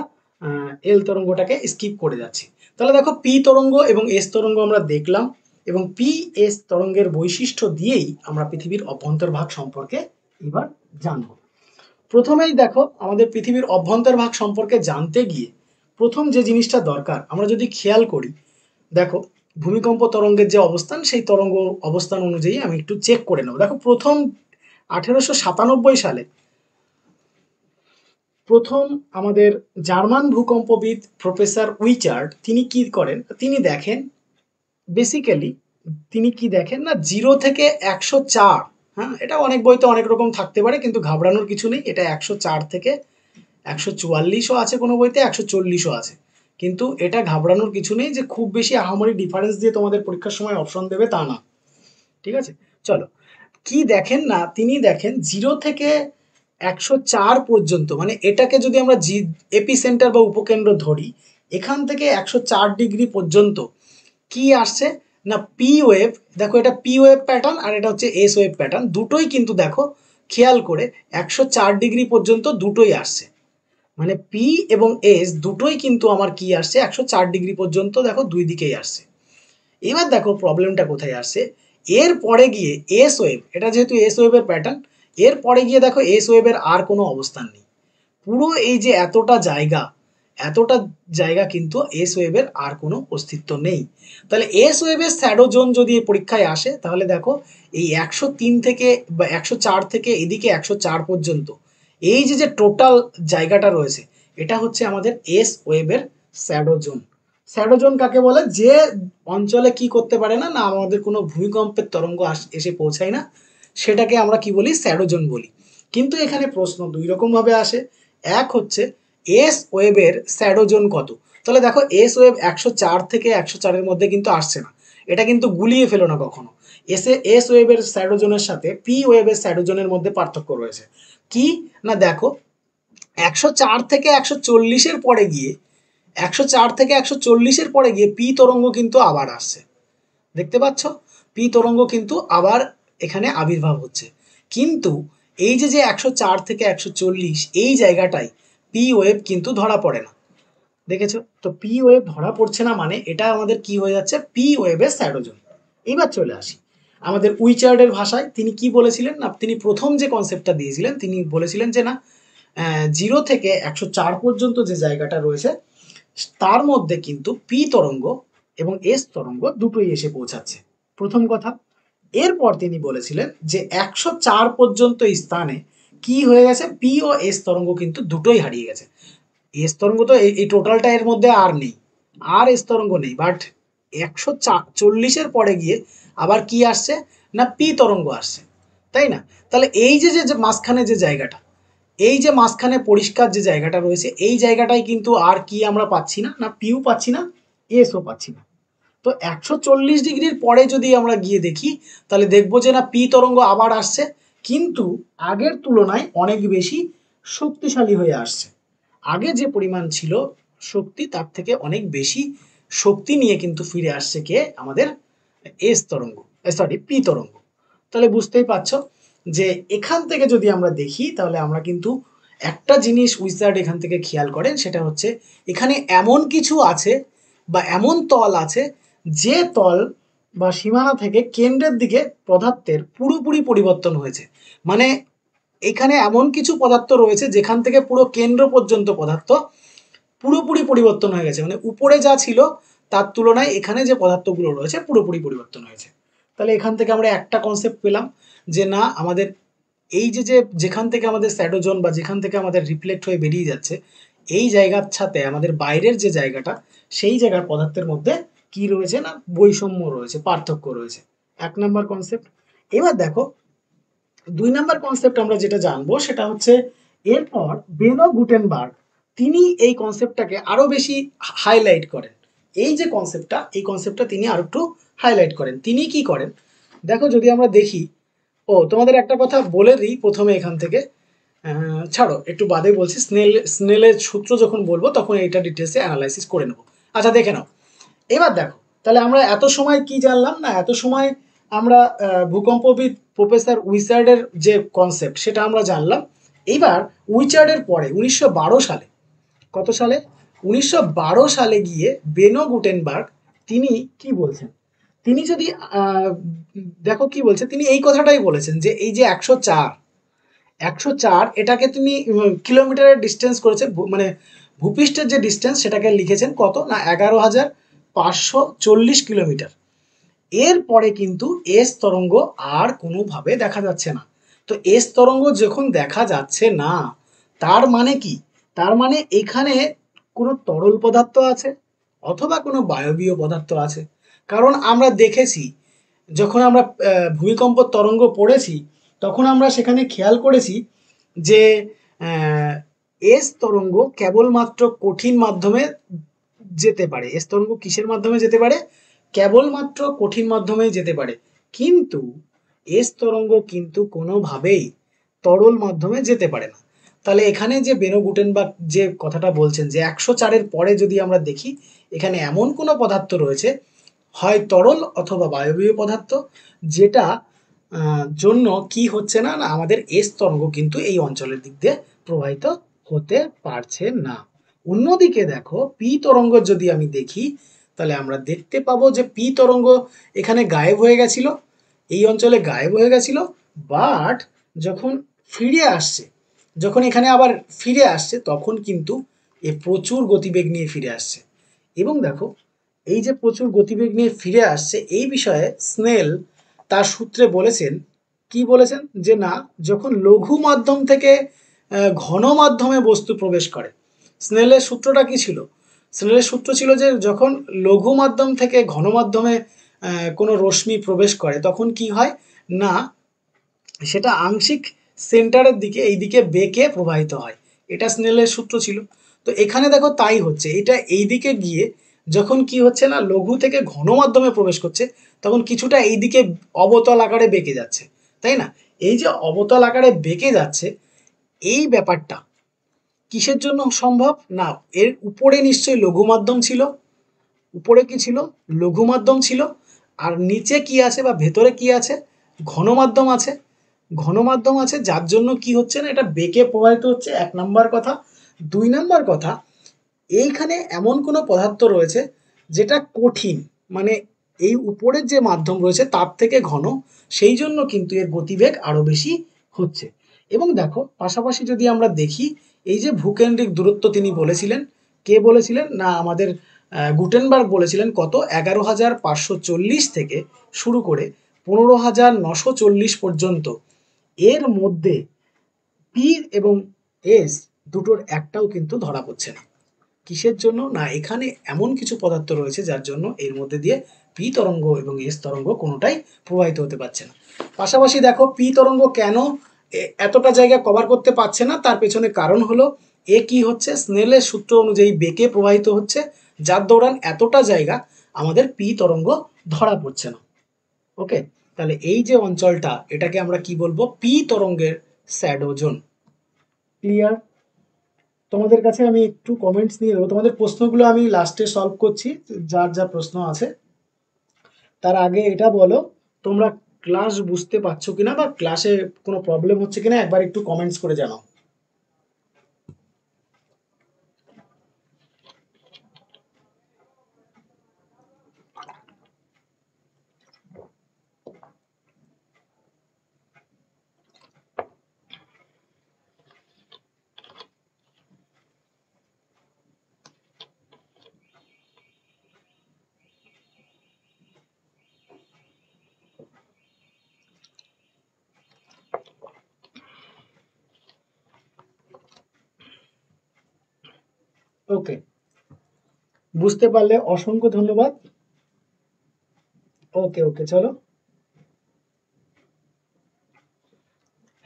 এল তরঙ্গটাকে স্কিপ করে যাচ্ছি। তাহলে দেখো পি তরঙ্গ এবং এস তরঙ্গ আমরা দেখলাম, এবং পি এস তরঙ্গের বৈশিষ্ট্য দিয়েই আমরা পৃথিবীর অভ্যন্তরভাগ সম্পর্কে এবার জানব। প্রথমেই দেখো আমাদের পৃথিবীর অভ্যন্তরভাগ সম্পর্কে জানতে গিয়ে প্রথম যে জিনিসটা দরকার, আমরা যদি খেয়াল করি, দেখো ভূমিকম্প তরঙ্গের যে অবস্থান, সেই তরঙ্গ অবস্থান অনুযায়ী আমি একটু চেক করে নেব। দেখো প্রথম 1897 সালে প্রথম আমাদের জার্মান ভূকম্পবিদ প্রফেসর উইচার্ড তিনি কি করেন, তিনি দেখেন বেসিক্যালি তিনি কি দেখেন না 0 থেকে 104, হ্যাঁ এটা অনেক বইতে অনেক রকম থাকতে পারে কিন্তু ঘাবড়ানোর কিছু নেই, এটা 104 থেকে 144ও আছে কোনো বইতে, 140ও আছে। কিন্তু এটা ঘাবড়ানোর কিছু নেই যে খুব বেশি আহামরি ডিফারেন্স দিয়ে তোমাদের পরীক্ষার সময় অপশন দেবে তা না, ঠিক আছে। চলো, কি দেখেন না তিনি দেখেন 0 থেকে 104 পর্যন্ত, মানে এটাকে যদি আমরা এপিসেন্টার বা উপকেন্দ্র ধরি, এখান থেকে 104 ডিগ্রি পর্যন্ত কি আসছে না পি ওয়েভ। দেখো এটা পি ওয়েভ প্যাটার্ন আর এটা হচ্ছে এস ওয়েভ প্যাটার্ন, দুটোই কিন্তু দেখো খেয়াল করে 104 ডিগ্রি পর্যন্ত দুটোই আসছে, মানে পি এবং এস দুটোই কিন্তু আমার কি আসছে 104 ডিগ্রি পর্যন্ত, দেখো দুই দিকেই আসছে। এবার দেখো প্রবলেমটা কোথায় আসছে, এর পরে গিয়ে এস ওয়েভ, এটা যেহেতু এস ওয়েভের প্যাটার্ন, এর পরে গিয়ে দেখো এস ওয়েভের আর কোনো অবস্থান নেই। পুরো এই যে এতটা জায়গা কিন্তু এস ওয়েভের আর কোনো অস্তিত্ব নেই। তাহলে এস ওয়েভের শ্যাডো জোন যদি এই পরীক্ষায় আসে, তাহলে দেখো এই 103 থেকে বা 104 থেকে এদিকে 104 পর্যন্ত এই যে টোটাল জায়গাটা রয়েছে, এটা হচ্ছে আমাদের এস ওয়েভের শ্যাডো জোন। শ্যাডো জোন কাকে বলে? যে অঞ্চলে কি করতে পারে না, না আমাদের কোনো ভূমিকম্পের তরঙ্গ এসে পৌঁছায় না, সেটাকে আমরা কি বলি? শ্যাডো জোন বলি। কিন্তু এখানে প্রশ্ন দুই রকম ভাবে আসে। এক হচ্ছে এস ওয়েভের শ্যাডো জোন কত। তাহলে দেখো এস ওয়েভ 104 থেকে 104-এর মধ্যে কিন্তু আসছে না, এটা কিন্তু গুলিয়ে ফেলো না কখনো। এস ওয়েভের শ্যাডো জোনের সাথে পি ওয়েভের শ্যাডো জোনের মধ্যে পার্থক্য রয়েছে কি না, দেখো 104 থেকে 140-এর পরে গিয়ে 104 থেকে 140-এর পরে গিয়ে পি তরঙ্গ কিন্তু আবার আসছে, দেখতে পাচ্ছ পি তরঙ্গ কিন্তু আবার এখানে আবির্ভাব হচ্ছে। কিন্তু এই যে 104 থেকে 140 এই জায়গাটায় পি ওয়েভ কিন্তু ধরা পড়ে না, দেখেছো তো পি ওয়েভ ধরা পড়ছে না, মানে এটা আমাদের কি হয়ে যাচ্ছে? পি ওয়েভের শ্যাডো জোন। এবার চলে আসি আমাদের উইচার্ডের ভাষায়, তিনি কি বলেছিলেন না, তিনি প্রথম যে কনসেপ্টটা দিয়েছিলেন তিনি বলেছিলেন যে না 0 থেকে 104 পর্যন্ত যে জায়গাটা রয়েছে তার মধ্যে কিন্তু পি তরঙ্গ এবং এস তরঙ্গ দুটোই এসে পৌঁছাচ্ছে, প্রথম কথা। এরপর তিনি বলেছিলেন যে 104 পর্যন্ত স্থানে কি হয়ে গেছে? পি ও এস তরঙ্গ কিন্তু দুটোই হারিয়ে গেছে। এস তরঙ্গ তো এই টোটালটা এর মধ্যে আর নেই, আর এস তরঙ্গ নেই, বাট 140-এর পরে গিয়ে আবার কি আসছে না পি তরঙ্গ আসছে, তাই না? তাহলে এই যে মাঝখানে যে জায়গাটা, এই যে মাঝখানে পরিষ্কার যে জায়গাটা রয়েছে, এই জায়গাটাই কিন্তু আর কি আমরা পাচ্ছি না, না পিও পাচ্ছি না, এসও পাচ্ছি না। তো 140 ডিগ্রির পরে যদি আমরা গিয়ে দেখি, তাহলে দেখবো যে না পি তরঙ্গ আবার আসছে, কিন্তু আগের তুলনায় অনেক বেশি শক্তিশালী হয়ে আসছে। আগে যে পরিমাণ ছিল শক্তি, তার থেকে অনেক বেশি শক্তি নিয়ে কিন্তু ফিরে আসছে কে? আমাদের এস তরঙ্গ, সরি পি তরঙ্গ। তাহলে বুঝতেই পারছো যে এখান থেকে যদি আমরা দেখি, তাহলে আমরা কিন্তু একটা জিনিস উইজার্ড এখান থেকে খেয়াল করেন, সেটা হচ্ছে এখানে এমন কিছু আছে বা এমন তল আছে যে তল বা সীমানা থেকে কেন্দ্রের দিকে পদার্থের পুরোপুরি পরিবর্তন হয়েছে। মানে এখানে এমন কিছু পদার্থ রয়েছে যেখান থেকে পুরো কেন্দ্র পর্যন্ত পদার্থ পুরোপুরি পরিবর্তন হয়ে গেছে, মানে উপরে যা ছিল তার তুলনায় এখানে যে পদার্থগুলো রয়েছে পুরোপুরি পরিবর্তন হয়েছে। তাহলে এখান থেকে আমরা একটা কনসেপ্ট পেলাম যে না, আমাদের এই যে যেখান থেকে আমাদের শ্যাডো জোন বা যেখান থেকে আমাদের রিফ্লেক্ট হয়ে বেরিয়ে যাচ্ছে, এই জায়গার সাথে আমাদের বাইরের যে জায়গাটা, সেই জায়গার পদার্থের মধ্যে কি রয়েছে না বৈষম্য রয়েছে, পার্থক্য রয়েছে। এক নাম্বার কনসেপ্ট। এবার দেখো 2 নাম্বার কনসেপ্ট আমরা যেটা জানবো সেটা হচ্ছে, এরপর বেনো গুটেনবার্গ তিনি এই কনসেপ্টটাকে আরো বেশি হাইলাইট করেন। এই যে কনসেপ্টটা, এই কনসেপ্টটা তিনি আরো একটু হাইলাইট করেন। তিনি কি করেন দেখো, যদি আমরা দেখি, তোমাদের একটা কথা বলে দিই প্রথমে এখান থেকে, ছাড়ো একটু বাদে বলছি, স্নেলের সূত্র যখন বলবো তখন এইটা ডিটেলসে অ্যানালাইসিস করে নেবো। আচ্ছা দেখে নাও। এবার দেখো, তাহলে আমরা এত সময় কি জানলাম না, এত সময় আমরা ভূকম্পবিদ প্রফেসর উইচার্ডের যে কনসেপ্ট সেটা আমরা জানলাম। এইবার উইচার্ডের পরে 1912 সালে, কত সালে, 1912 সালে গিয়ে বেনো গুটেনবার্গ তিনি কি বলছেন, তিনি যদি দেখো কি বলছে, তিনি এই কথাটাই বলেছেন যে এই যে 104 এটাকে তিনি কিলোমিটারের ডিস্টেন্স করেছে, মানে ভূপৃষ্ঠের যে ডিস্টেন্স সেটাকে লিখেছেন কত না 11,540 কিলোমিটার। এরপরে কিন্তু এস তরঙ্গ আর কোনোভাবে দেখা যাচ্ছে না। তো এস তরঙ্গ যখন দেখা যাচ্ছে না, তার মানে কি, তার মানে এখানে কোনো তরল পদার্থ আছে অথবা কোনো বায়বীয় পদার্থ আছে। কারণ আমরা দেখেছি, যখন আমরা ভূমিকম্প তরঙ্গ পড়েছি তখন আমরা সেখানে খেয়াল করেছি যে এস তরঙ্গ কেবলমাত্র কঠিন মাধ্যমে যেতে পারে। এস তরঙ্গ কিসের মাধ্যমে যেতে পারে, কেবলমাত্র কঠিন মাধ্যমেই যেতে পারে। কিন্তু এস তরঙ্গ কিন্তু কোনোভাবেই তরল মাধ্যমে যেতে পারে না। তাহলে এখানে যে বেনো গুটেনবার্গ যে কথাটা বলছেন যে 104-এর পরে যদি আমরা দেখি, এখানে এমন কোনো পদার্থ রয়েছে, হয় তরল অথবা বায়বীয় পদার্থ, যেটা জন্য কি হচ্ছে না, না আমাদের এস তরঙ্গ কিন্তু এই অঞ্চলের দিক দিয়ে প্রবাহিত হতে পারছে না। অন্যদিকে দেখো পি তরঙ্গ যদি আমি দেখি, তাহলে আমরা দেখতে পাবো যে পি তরঙ্গ এখানে গায়েব হয়ে গেছিল, এই অঞ্চলে গায়েব হয়ে গেছিল, বাট যখন ফিরে আসছে, যখন এখানে আবার ফিরে আসছে তখন কিন্তু এ প্রচুর গতিবেগ নিয়ে ফিরে আসছে। এবং দেখো এই যে প্রচুর গতিবেগ নিয়ে ফিরে আসছে, এই বিষয়ে স্নেল তার সূত্রে বলেছেন, কি বলেছেন যে না, যখন লঘু মাধ্যম থেকে ঘন মাধ্যমে বস্তু প্রবেশ করে, স্নেলের সূত্রটা কি ছিল, স্নেলের সূত্র ছিল যে যখন লঘু মাধ্যম থেকে ঘন মাধ্যমে কোনো রশ্মি প্রবেশ করে তখন কি হয় না, সেটা আংশিক সেন্টারের দিকে, এই দিকে বেঁকে প্রবাহিত হয়। এটা স্নেলের সূত্র ছিল। তো এখানে দেখো তাই হচ্ছে, এটা এই দিকে গিয়ে যখন কি হচ্ছে না লঘু থেকে ঘন মাধ্যমে প্রবেশ করছে, তখন কিছুটা এই দিকে অবতল আকারে বেঁকে যাচ্ছে, তাই না? এই যে অবতল আকারে বেঁকে যাচ্ছে, এই ব্যাপারটা কিসের জন্য সম্ভব না, এর উপরে নিশ্চয়ই লঘু মাধ্যম ছিল, উপরে কি ছিল, লঘু মাধ্যম ছিল, আর নিচে কি আছে বা ভেতরে কি আছে, ঘন মাধ্যম আছে, ঘন মাধ্যম আছে, যার জন্য কি হচ্ছে না এটা বেঁকে প্রবাহিত হচ্ছে, এক নাম্বার কথা। 2 নাম্বার কথা, এইখানে এমন কোনো পদার্থ রয়েছে যেটা কঠিন, মানে এই উপরের যে মাধ্যম রয়েছে তার থেকে ঘন, সেই জন্য কিন্তু এর গতিবেগ আরো বেশি হচ্ছে। এবং দেখো পাশাপাশি যদি আমরা দেখি, এই যে ভূকেন্দ্রিক দূরত্ব তিনি বলেছিলেন, কে বলেছিলেন না আমাদের গুটেনবার্গ বলেছিলেন কত, 11,540 থেকে শুরু করে 15,940 পর্যন্ত, এর মধ্যে পি এবং এস দুটোর একটাও কিন্তু ধরা পড়ছে না। কিসের জন্য না, এখানে এমন কিছু পদার্থ রয়েছে যার জন্য এর মধ্যে দিয়ে পি তরঙ্গ এবং এস তরঙ্গ কোনোটাই প্রবাহিত হতে পারছে না। পাশাপাশি দেখো পি তরঙ্গ কেন এতটা জায়গা কভার করতে পারছে না, তার পেছনে কারণ হলো এ কি হচ্ছে, স্নেলের সূত্র অনুযায়ী বেঁকে প্রবাহিত হচ্ছে, যার দৌড়ান এতটা জায়গা আমাদের পি তরঙ্গ ধরা পড়ছে না। ওকে, তাহলে এই যে অঞ্চলটা, এটাকে আমরা কি বলবো, পি তরঙ্গের শ্যাডো জোন। ক্লিয়ার? তোমাদের কাছে আমি একটু কমেন্টস নিয়ে নেবো, তোমাদের প্রশ্নগুলো আমি লাস্টে সলভ করছি, যার যা প্রশ্ন আছে। তার আগে এটা বলো, তোমরা ক্লাস বুঝতে পারছো কিনা বা ক্লাসে কোনো প্রবলেম হচ্ছে কিনা একবার একটু কমেন্টস করে জানাও। ওকে, বুঝতে পারলে অসংখ্য ধন্যবাদ। ওকে ওকে, চলো।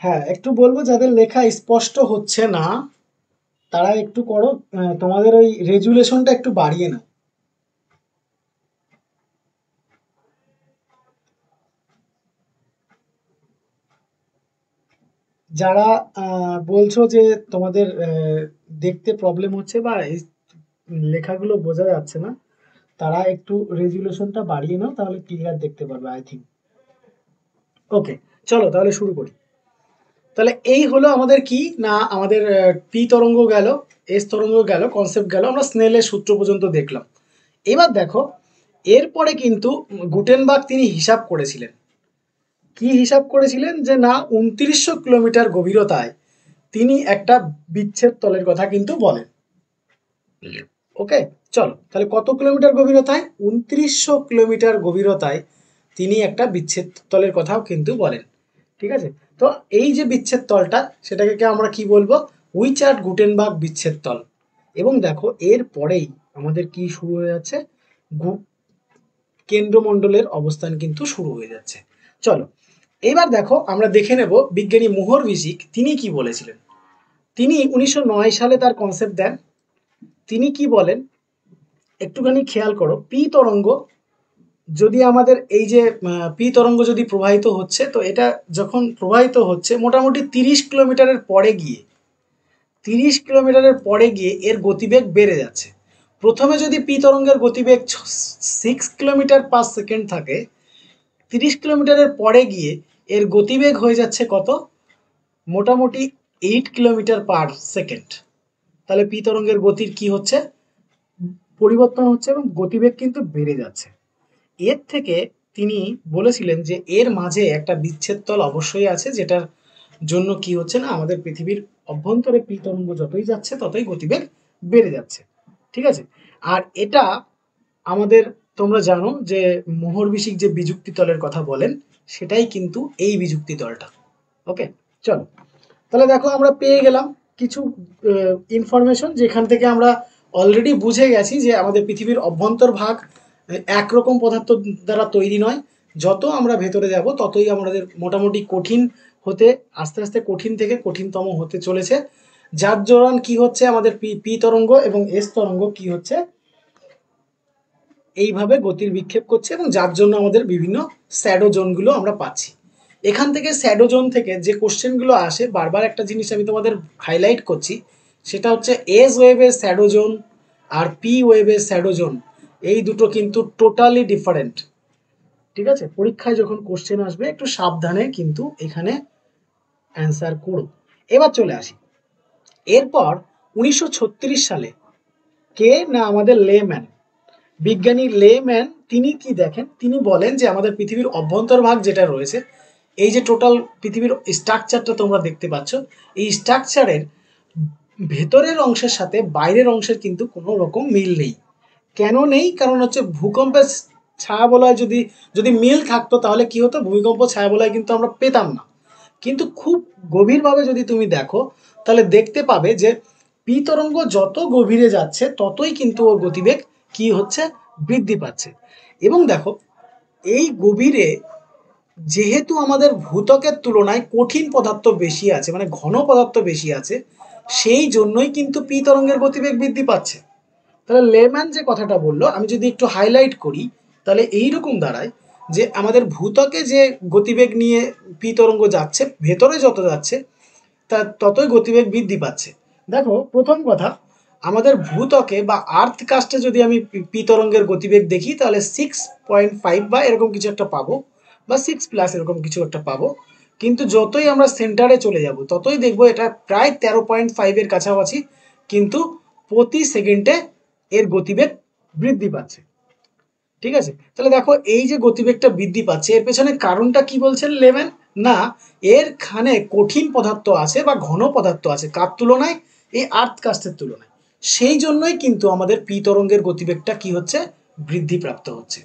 হ্যাঁ, একটু বলবো যাদের লেখা স্পষ্ট হচ্ছে না তারা একটু করো, তোমাদের ওই রেজুলেশনটা একটু বাড়িয়ে নাও। যারা বলছো যে তোমাদের দেখতে প্রবলেম হচ্ছে বা এই লেখাগুলো বোঝা যাচ্ছে না, তারা একটু রেজুলেশনটা বাড়িয়ে নাও, তাহলে ক্লিয়ার দেখতে পারবে আই থিঙ্ক। ওকে, চলো তাহলে শুরু করি। তাহলে এই হলো আমাদের কি না, আমাদের পি তরঙ্গ গেল, এস তরঙ্গ গেল, কনসেপ্ট গেল, আমরা স্নেলের সূত্র পর্যন্ত দেখলাম। এবার দেখো, এরপরে কিন্তু গুটেনবার্গ তিনি হিসাব করেছিলেন। কি হিসাব করেছিলেন যে না, ২৯০০ কিলোমিটার গভীরতায় তিনি একটা বিচ্ছেদ তলের কথা কিন্তু বলেন। ওকে, চলো তাহলে কত কিলোমিটার গভীরতায়? ২৯০০ কিলোমিটার গভীরতায় তিনি একটা বিচ্ছেদ তলের কথাও কিন্তু বলেন। ঠিক আছে, তো এই যে বিচ্ছেদ তলটা, সেটাকে আমরা কি বলবো? উইচার্ড গুটেনবার্গ বিচ্ছেদ তল। এবং দেখো এর পরেই আমাদের কি শুরু হয়ে যাচ্ছে, কেন্দ্রমণ্ডলের অবস্থান কিন্তু শুরু হয়ে যাচ্ছে। চলো এবার দেখো আমরা দেখে নেব বিজ্ঞানী মোহরভিসিক তিনি কি বলেছিলেন। তিনি ১৯০৯ সালে তার কনসেপ্ট দেন। তিনি কি বলেন একটুখানি খেয়াল করো। পি তরঙ্গ যদি আমাদের এই যে পি তরঙ্গ যদি প্রবাহিত হচ্ছে, তো এটা যখন প্রবাহিত হচ্ছে মোটামুটি ৩০ কিলোমিটারের পরে গিয়ে, ৩০ কিলোমিটারের পরে গিয়ে এর গতিবেগ বেড়ে যাচ্ছে। প্রথমে যদি পি তরঙ্গের গতিবেগ 6 কিলোমিটার/সেকেন্ড থাকে, ৩০ কিলোমিটারের পরে গিয়ে এর গতিবেগ হয়ে যাচ্ছে কত? মোটামুটি 8 কিলোমিটার/সেকেন্ড। তাহলে পি তরঙ্গের গতির কি হচ্ছে? পরিবর্তন হচ্ছে এবং গতিবেগ কিন্তু বেড়ে যাচ্ছে। এর থেকে তিনি বলেছিলেন যে এর মাঝে একটা বিচ্ছেদ তল অবশ্যই আছে, যেটার জন্য কি হচ্ছে না, আমাদের পৃথিবীর অভ্যন্তরে পি তরঙ্গ যতই যাচ্ছে ততই গতিবেগ বেড়ে যাচ্ছে। ঠিক আছে, আর এটা আমাদের, তোমরা জানো যে মোহরভিসিক যে বিযুক্তি তলের কথা বলেন, সেটাই কিন্তু এই বিযুক্তি তলটা। ওকে, চলো তাহলে দেখো আমরা পেয়ে গেলাম কিছু ইনফরমেশন, যেখান থেকে আমরা অলরেডি বুঝে গেছি যে আমাদের পৃথিবীর অভ্যন্তর ভাগ একরকম পদার্থ দ্বারা তৈরি নয়। যত আমরা ভেতরে যাব ততই আমাদের মোটামুটি কঠিন হতে, আস্তে আস্তে কঠিন থেকে কঠিনতম হতে চলেছে। যার দৌরান কি হচ্ছে, আমাদের পি পি তরঙ্গ এবং এস তরঙ্গ কি হচ্ছে, এইভাবে গতির বিক্ষেপ করছে, এবং যার জন্য আমাদের বিভিন্ন স্যাডো জোনগুলো আমরা পাচ্ছি। এখান থেকে স্যাডো জোন থেকে যে কোশ্চেনগুলো আসে, বারবার একটা জিনিস আমি তোমাদের হাইলাইট করছি, সেটা হচ্ছে এস ওয়েভের স্যাডো জোন আর পি ওয়েভের স্যাডো জোন, এই দুটো কিন্তু টোটালি ডিফারেন্ট। ঠিক আছে, পরীক্ষায় যখন কোশ্চেন আসবে একটু সাবধানে কিন্তু এখানে অ্যান্সার করো। এবার চলে আসি, এরপর ১৯৩৬ সালে কে না, আমাদের লেম্যান, বিজ্ঞানী লেম্যান, তিনি কি দেখেন, তিনি বলেন যে আমাদের পৃথিবীর অভ্যন্তর ভাগ যেটা রয়েছে, এই যে টোটাল পৃথিবীর স্ট্রাকচারটা তোমরা দেখতে পাচ্ছ, এই স্ট্রাকচারের ভেতরের অংশের সাথে বাইরের অংশের কিন্তু কোনো রকম মিল নেই। কেন নেই? কারণ হচ্ছে ভূকম্পের ছায়াবলয় যদি যদি মিল থাকতো তাহলে কি হতো, ভূমিকম্প ছায়াবলয় কিন্তু আমরা পেতাম না। কিন্তু খুব গভীরভাবে যদি তুমি দেখো, তাহলে দেখতে পাবে যে পি তরঙ্গ যত গভীরে যাচ্ছে ততই কিন্তু ওর গতিবেগ কি হচ্ছে, বৃদ্ধি পাচ্ছে। এবং দেখো এই গভীরে যেহেতু আমাদের ভূত্বকের তুলনায় কঠিন পদার্থ বেশি আছে, মানে ঘন পদার্থ বেশি আছে, সেই জন্যই কিন্তু পি তরঙ্গের গতিবেগ বৃদ্ধি পাচ্ছে। তাহলে লেম্যান যে কথাটা বললো, আমি যদি একটু হাইলাইট করি, তাহলে এইরকম দাঁড়ায় যে আমাদের ভূত্বকে যে গতিবেগ নিয়ে পি তরঙ্গ যাচ্ছে, ভেতরে যত যাচ্ছে তা ততই গতিবেগ বৃদ্ধি পাচ্ছে। দেখো প্রথম কথা, আমাদের ভূত্বকে বা আর্থ কাস্টে যদি আমি পি তরঙ্গের গতিবেগ দেখি, তাহলে 6.5 বা এরকম কিছু একটা পাবো, বা 6+ এরকম কিছু একটা পাবো। কিন্তু যতই আমরা সেন্টারে চলে যাব ততই দেখবো এটা প্রায় 13.5-এর কাছাকাছি কিন্তু প্রতি সেকেন্ডে এর গতিবেগ বৃদ্ধি পাচ্ছে। ঠিক আছে, তাহলে দেখো এই যে গতিবেগটা বৃদ্ধি পাচ্ছে, এর পেছনে কারণটা কি বলছেন লেভেন, না এর খানে কঠিন পদার্থ আছে বা ঘন পদার্থ আছে, কার তুলনায়? এই আর্থ কাস্টের তুলনায়। সেই জন্যই কিন্তু আমাদের পি তরঙ্গের গতিবেগটা কি হচ্ছে, বৃদ্ধি প্রাপ্ত হচ্ছে।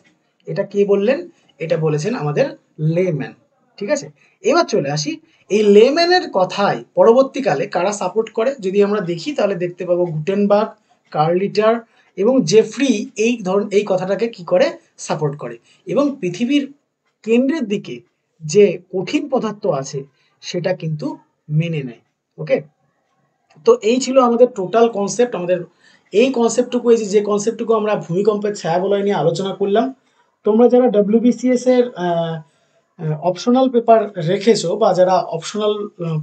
এটা কে বললেন? এটা বলেছেন আমাদের লেম্যান। ঠিক আছে, এবার চলে আসি, এই লেম্যানের কথায় পরবর্তীকালে কারা সাপোর্ট করে যদি আমরা দেখি, তাহলে দেখতে পাবো গুটেনবার্গ, কার্লিটার এবং জেফ্রি এই কথাটাকে কি করে সাপোর্ট করে, এবং পৃথিবীর কেন্দ্রের দিকে যে কঠিন পদার্থ আছে সেটা কিন্তু মেনে নেয়। ওকে, তো এই ছিল আমাদের টোটাল কনসেপ্ট। আমাদের এই কনসেপ্টটুকু, এই যে কনসেপ্টটুকু আমরা ভূমিকম্পের ছায়াবলয় নিয়ে আলোচনা করলাম, তোমরা যারা ডব্লিউবিসিএস এর অপশনাল পেপার রেখেছো বা যারা অপশনাল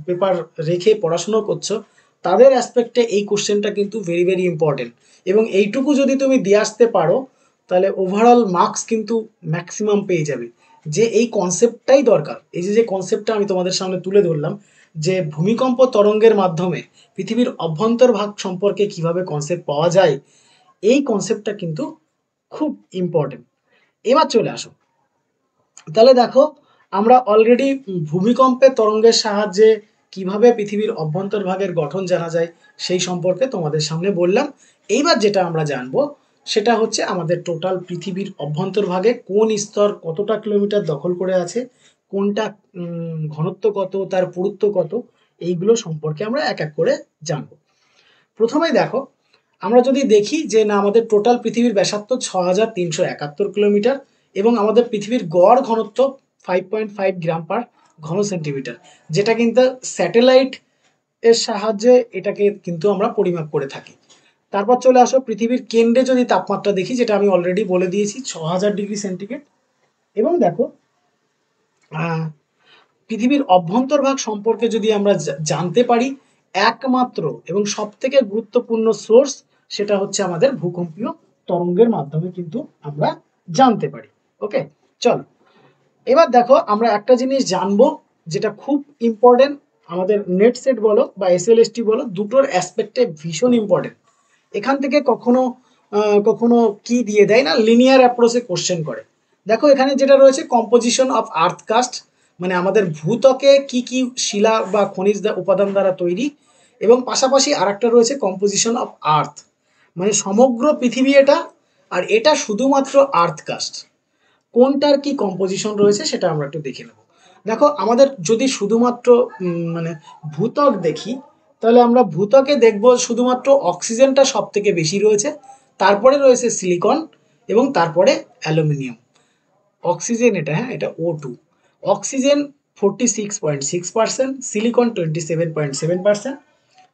পেপার রেখে পড়াশুনো করছো, তাদের অ্যাসপেক্টে এই কোশ্চেনটা কিন্তু ভেরি ভেরি ইম্পর্টেন্ট, এবং এইটুকু যদি তুমি দিয়ে আসতে পারো তাহলে ওভারঅল মার্কস কিন্তু ম্যাক্সিমাম পেয়ে যাবে। যে এই কনসেপ্টটাই দরকার, এই যে কনসেপ্টটা আমি তোমাদের সামনে তুলে ধরলাম, যে ভূমিকম্প তরঙ্গের মাধ্যমে পৃথিবীর অভ্যন্তরভাগ সম্পর্কে কিভাবে কনসেপ্ট পাওয়া যায়, এই কনসেপ্টটা কিন্তু খুব ইম্পর্টেন্ট। এবার চলে আসো, তাহলে দেখো আমরা অলরেডি ভূমিকম্পের তরঙ্গের সাহায্যে কিভাবে পৃথিবীর অভ্যন্তরভাগের গঠন জানা যায় সেই সম্পর্কে তোমাদের সামনে বললাম। এইবার যেটা আমরা জানবো সেটা হচ্ছে আমাদের টোটাল পৃথিবীর অভ্যন্তরভাগে কোন স্তর কতটা কিলোমিটার দখল করে আছে, কোনটা ঘনত্ব কত, তার পুরুত্ব কত, এইগুলো সম্পর্কে আমরা এক এক করে জানবো। প্রথমেই দেখো, আমরা যদি দেখি যে না আমাদের টোটাল পৃথিবীর ব্যাসার্ধ 6371 কিলোমিটার, এবং আমাদের পৃথিবীর গড় ঘনত্ব 5.5 গ্রাম পার ঘন সেন্টিমিটার, যেটা কিন্তু স্যাটেলাইট এর সাহায্যে এটাকে কিন্তু আমরা পরিমাপ করে থাকি। তারপর চলে আসো পৃথিবীর কেন্দ্রে যদি তাপমাত্রা দেখি, যেটা আমি অলরেডি বলে দিয়েছি 6000 ডিগ্রি সেন্টিগ্রেড, এবং দেখো পৃথিবীর অভ্যন্তরভাগ সম্পর্কে যদি আমরা জানতে পারি, একমাত্র এবং সব থেকে গুরুত্বপূর্ণ সোর্স সেটা হচ্ছে আমাদের ভূকম্পীয় তরঙ্গের মাধ্যমে কিন্তু আমরা জানতে পারি। ওকে, চলো এবার দেখো আমরা একটা জিনিস জানবো যেটা খুব ইম্পর্টেন্ট, আমাদের নেট সেট বলো বা এসএলএসটি বলো, দুটোর অ্যাসপেক্টে ভীষণ ইম্পর্টেন্ট। এখান থেকে কখনো কখনো কি দিয়ে দেয় না, লিনিয়ার অ্যাপ্রোচে কোশ্চেন করে। দেখো এখানে যেটা রয়েছে কম্পোজিশন অফ আর্থ কাস্ট, মানে আমাদের ভূত্বকে কি কি শিলা বা খনিজ উপাদান দ্বারা তৈরি, এবং পাশাপাশি আরেকটা রয়েছে কম্পোজিশন অফ আর্থ, মানে সমগ্র পৃথিবী এটা, আর এটা শুধুমাত্র আর্থ কাস্ট, কোনটার কি কম্পোজিশন রয়েছে সেটা আমরা একটু দেখে নেব। দেখো আমাদের যদি শুধুমাত্র মানে ভূত্বক দেখি, তাহলে আমরা ভূত্বকে দেখব শুধুমাত্র অক্সিজেনটা সব থেকে বেশি রয়েছে, তারপরে রয়েছে সিলিকন, এবং তারপরে অ্যালুমিনিয়াম। অক্সিজেন এটা, হ্যাঁ এটা O2, অক্সিজেন 46.6%, সিলিকন 27.7%,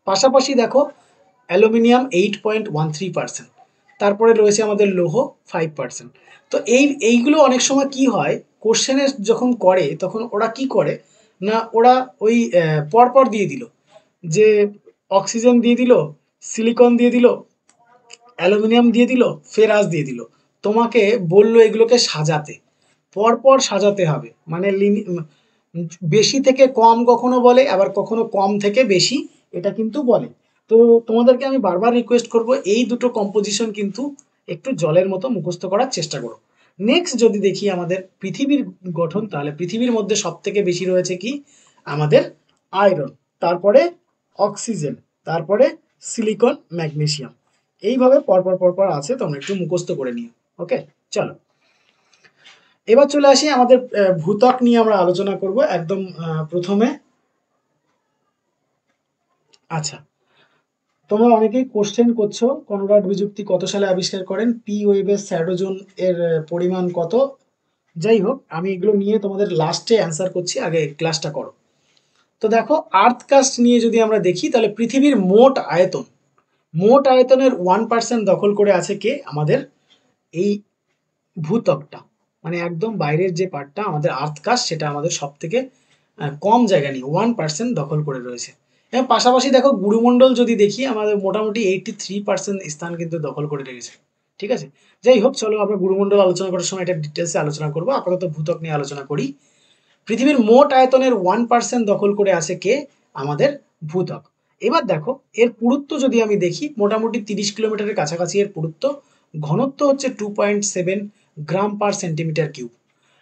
পাশাপাশি দেখো অ্যালুমিনিয়াম 8.13%, তারপরে রয়েছে আমাদের লৌহ 5%। তো এইগুলো অনেক সময় কি হয়, কোশ্চেনে যখন করে তখন ওরা কি করে না, ওরা ওই পরপর দিয়ে দিল, যে অক্সিজেন দিয়ে দিল, সিলিকন দিয়ে দিল, অ্যালুমিনিয়াম দিয়ে দিল, ফেরাস দিয়ে দিল, তোমাকে বললো এগুলোকে সাজাতে, পরপর সাজাতে হবে, মানে বেশি থেকে কম কখনো বলে, আবার কখনো কম থেকে বেশি এটা কিন্তু বলে। তো তোমাদেরকে আমি বারবার রিকোয়েস্ট করব এই দুটো কম্পোজিশন কিন্তু একটু জলের মতো মুখস্থ করার চেষ্টা করো। নেক্সট যদি দেখি আমাদের পৃথিবীর গঠন, তাহলে পৃথিবীর মধ্যে সব থেকে বেশি রয়েছে কি আমাদের আয়রন, তারপরে অক্সিজেন, তারপরে সিলিকন, ম্যাগনেসিয়াম, এইভাবে পরপর পরপর আছে, তোমরা একটু মুখস্থ করে নিও। ওকে, চলো এবার চলে আসি আমাদের ভূত্বক নিয়ে আমরা আলোচনা করব একদম প্রথমে। আচ্ছা, তোমরা অনেকেই কোশ্চেন করছো কনরাড বিযুক্তি কত সালে আবিষ্কার করেন, পি ওয়েবের স্যাডোজোন এর পরিমাণ কত, যাই হোক আমি এগুলো নিয়ে তোমাদের লাস্টে অ্যান্সার করছি, আগে ক্লাসটা করো। তো দেখো আর্থ কাস্ট নিয়ে যদি আমরা দেখি, তাহলে পৃথিবীর মোট আয়তনের 1% দখল করে আছে কে, আমাদের এই ভূত্বকটা, মানে একদম বাইরের যে পার্টটা আমাদের আর্থ কাস্ট, সেটা আমাদের সব থেকে কম জায়গা নিয়ে 1% দখল করে রয়েছে। এবং পাশাপাশি দেখো গুরুমণ্ডল যদি দেখি, আমাদের মোটামুটি 83% স্থান কিন্তু দখল করে রেখেছে। ঠিক আছে, যাই হোক চলো আমরা গুরুমণ্ডল আলোচনা করার সময় এটা ডিটেলসে আলোচনা করবো, আপাতত ভূত্বক নিয়ে আলোচনা করি। পৃথিবীর মোট আয়তনের 1% দখল করে আছে কে, আমাদের ভূত্বক। এবার দেখো এর পুরুত্ব যদি আমি দেখি, মোটামুটি 30 কিলোমিটারের কাছাকাছি এর পুরুত্ব, ঘনত্ব হচ্ছে 2.7 গ্রাম পার সেন্টিমিটার কিউব।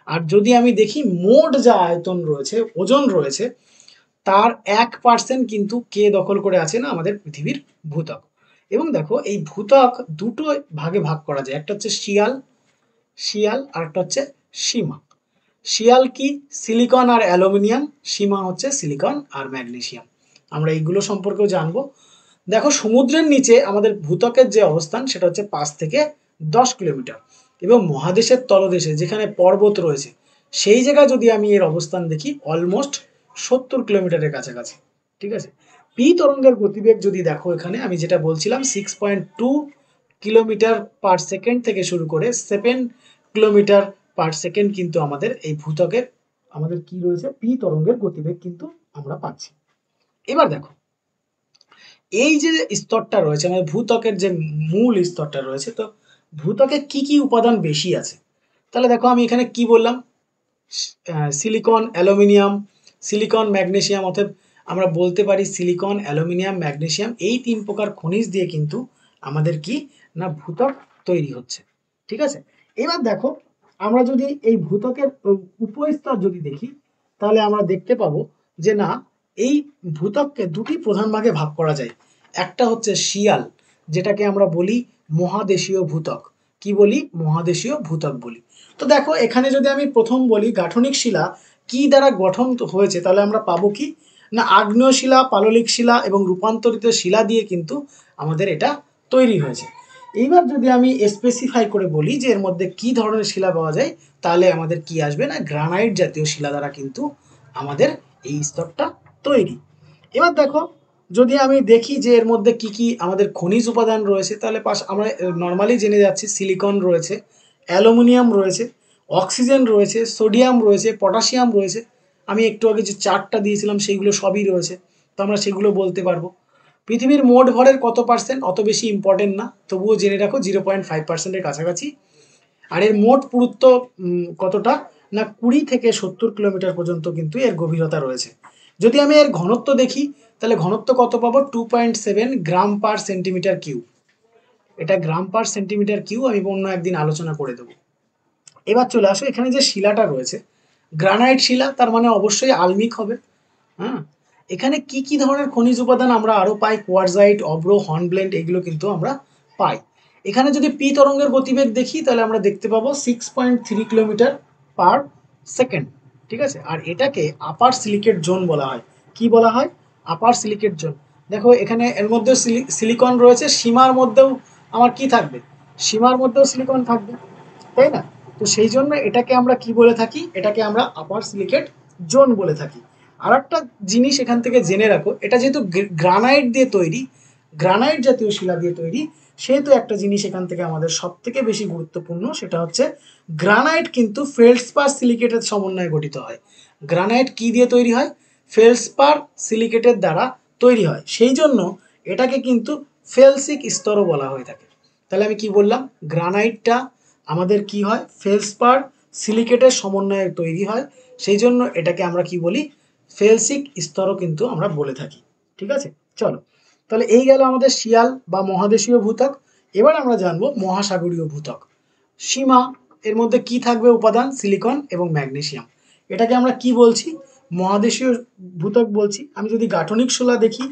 আর যদি আমি দেখি মোট যা আয়তন রয়েছে, ওজন রয়েছে, তার 1% কিন্তু কে দখল করে আছে না, আমাদের পৃথিবীর ভূত্বক। এবং দেখো এই ভূত্বক দুটো ভাগে ভাগ করা যায়, একটা হচ্ছে শিয়াল আর একটা হচ্ছে সীমা। শিয়াল কি, সিলিকন আর অ্যালুমিনিয়াম, সীমা হচ্ছে সিলিকন আর ম্যাগনেসিয়াম। আমরা এইগুলো সম্পর্কেও জানবো। দেখো সমুদ্রের নিচে আমাদের ভূত্বকের যে অবস্থান সেটা হচ্ছে 5 থেকে 10 কিলোমিটার, এবং মহাদেশের তলদেশে যেখানে পর্বত রয়েছে সেই জায়গায় যদি আমি এর অবস্থান দেখি অলমোস্ট 70 কিলোমিটারের কাছাকাছি। ঠিক আছে, পি তরঙ্গের গতিবেগ যদি দেখো, এখানে আমি যেটা বলছিলাম 6.2 কিলোমিটার পার সেকেন্ড থেকে শুরু করে 7 কিলোমিটার পার সেকেন্ড কিন্তু আমাদের এই ভূত্বকের আমাদের কি রয়েছে, পি তরঙ্গের গতিবেগ কিন্তু আমরা পাচ্ছি। এবার দেখো এই যে স্তরটা রয়েছে আমাদের ভূত্বকের যে মূল স্তরটা রয়েছে, তো ভূত্বকে কি কি উপাদান বেশি আছে, তাহলে দেখো আমি এখানে কি বললাম, সিলিকন, অ্যালুমিনিয়াম, সিলিকন ম্যাগনেসিয়াম, অর্থাৎ আমরা বলতে পারি সিলিকন, অ্যালুমিনিয়াম, ম্যাগনেসিয়াম, এই 3 প্রকার খনিজ দিয়ে কিন্তু আমাদের কি না ভূত্বক তৈরি হচ্ছে। ঠিক আছে, এবার দেখো আমরা যদি এই ভূত্বকের উপস্তর যদি দেখি, তাহলে আমরা দেখতে পাবো যে না, এই ভূত্বককে দুটি প্রধান ভাগে ভাগ করা যায়। একটা হচ্ছে শিয়াল, যেটাকে আমরা বলি মহাদেশীয় ভূত্বক। কি বলি? মহাদেশীয় ভূত্বক বলি। তো দেখো এখানে যদি আমি প্রথম বলি গাঠনিক শিলা কি দ্বারা গঠন হয়েছে, তাহলে আমরা পাবো কি না আগ্নেয় শিলা, পাললিক শিলা এবং রূপান্তরিত শিলা দিয়ে কিন্তু আমাদের এটা তৈরি হয়েছে। এইবার যদি আমি স্পেসিফাই করে বলি যে এর মধ্যে কি ধরনের শিলা পাওয়া যায়, তাহলে আমাদের কি আসবে না গ্রানাইট জাতীয় শিলা দ্বারা কিন্তু আমাদের এই স্তরটা তৈরি। এবার দেখো যদি আমি দেখি যে এর মধ্যে কি কি আমাদের খনিজ উপাদান রয়েছে, তাহলে আমরা নর্মালি জেনে যাচ্ছি সিলিকন রয়েছে, অ্যালুমিনিয়াম রয়েছে, অক্সিজেন রয়েছে, সোডিয়াম রয়েছে, পটাশিয়াম রয়েছে। আমি একটু আগে যে চার্টটা দিয়েছিলাম সেইগুলো সবই রয়েছে, তো আমরা সেগুলো বলতে পারবো। পৃথিবীর মোট ভরের কত পার্সেন্ট অত বেশি ইম্পর্টেন্ট না, তবুও জেনে রাখো 0.5%-এর কাছাকাছি। আর এর মোট পুরুত্ব কতটা না 20 থেকে 70 কিলোমিটার পর্যন্ত কিন্তু এর গভীরতা রয়েছে। যদি আমি এর ঘনত্ব দেখি, তাহলে ঘনত্ব কত পাবো, 2.7 গ্রাম পার সেন্টিমিটার কিউব। এটা গ্রাম পার সেন্টিমিটার কিউব আমি অন্য একদিন আলোচনা করে দেবো। এবার চলে আসো এখানে যে শিলাটা রয়েছে গ্রানাইট শিলা, তার মানে অবশ্যই আলমিক হবে। হ্যাঁ, এখানে কি কি ধরনের খনিজ উপাদান আমরা আরো পাই, কোয়ারজাইট, অব্রো, হর্নব্লেন্ড, এগুলো কিন্তু আমরা পাই। এখানে যদি পি তরঙ্গের গতিবেগ দেখি, তাহলে আমরা দেখতে পাবো 6.3 কিলোমিটার পার সেকেন্ড। ঠিক আছে, আর এটাকে আপার সিলিকেট জোন বলা হয়। কি বলা হয়? আপার সিলিকেট জোন। দেখো এখানে এর মধ্যে সিলিকন রয়েছে, সীমার মধ্যেও আমার কি থাকবে, সীমার মধ্যেও সিলিকন থাকবে, তাই না? তো সেই জন্য এটাকে আমরা কি বলে থাকি, এটাকে আমরা আপার সিলিকেট জোন বলে থাকি। আর একটা জিনিস এখান থেকে জেনে রাখো, এটা যেহেতু গ্রানাইট দিয়ে তৈরি, গ্রানাইট জাতীয় শিলা দিয়ে তৈরি, সেহেতু একটা জিনিস এখান থেকে আমাদের সব থেকে বেশি গুরুত্বপূর্ণ, সেটা হচ্ছে গ্রানাইট কিন্তু ফেল্ডস্পার সিলিকেটের সমন্বয়ে গঠিত হয়। গ্রানাইট কি দিয়ে তৈরি হয়? ফেল্ডস্পার সিলিকেটের দ্বারা তৈরি হয়, সেই জন্য এটাকে কিন্তু ফেলসিক স্তরও বলা হয়ে থাকে। তাহলে আমি কি বললাম, গ্রানাইটটা আমাদের কি হয়, ফেলসপার সিলিকেটের সমন্বয়ে তৈরি হয়, সেই জন্য এটাকে আমরা কি বলি, ফেলসিক স্তরও কিন্তু আমরা বলে থাকি। ঠিক আছে, চলো তাহলে এই গেল আমাদের শিয়াল বা মহাদেশীয় ভূত্বক। এবার আমরা জানবো মহাসাগরীয় ভূত্বক। সীমা, এর মধ্যে কি থাকবে উপাদান, সিলিকন এবং ম্যাগনেসিয়াম। এটাকে আমরা কি বলছি, মহাদেশীয় ভূত্বক বলছি। আমি যদি গাঠনিক শিলা দেখি,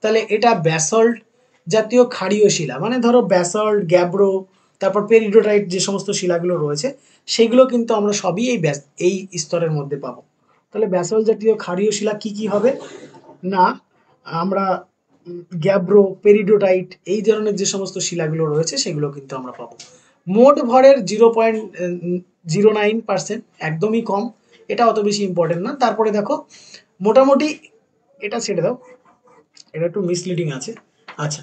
তাহলে এটা ব্যাসল্ট জাতীয় ক্ষারীয় শিলা, মানে ধরো ব্যাসল্ট, গ্যাব্রো, তারপর পেরিডোটাইট, যে সমস্ত শিলাগুলো রয়েছে সেগুলো কিন্তু আমরা সবই এই স্তরের মধ্যে পাবো। তাহলে ব্যাসল্ট জাতীয় ক্ষারীয় শিলা কি কি হবে না, আমরা গ্যাব্রো, পেরিডোটাইট, এই ধরনের যে সমস্ত শিলাগুলো রয়েছে সেগুলো কিন্তু আমরা পাবো। মোট ভরের 0.09%, একদমই কম, এটা অত বেশি ইম্পর্টেন্ট না। তারপরে দেখো মোটামুটি, এটা ছেড়ে দাও, এটা একটু মিসলিডিং আছে। আচ্ছা,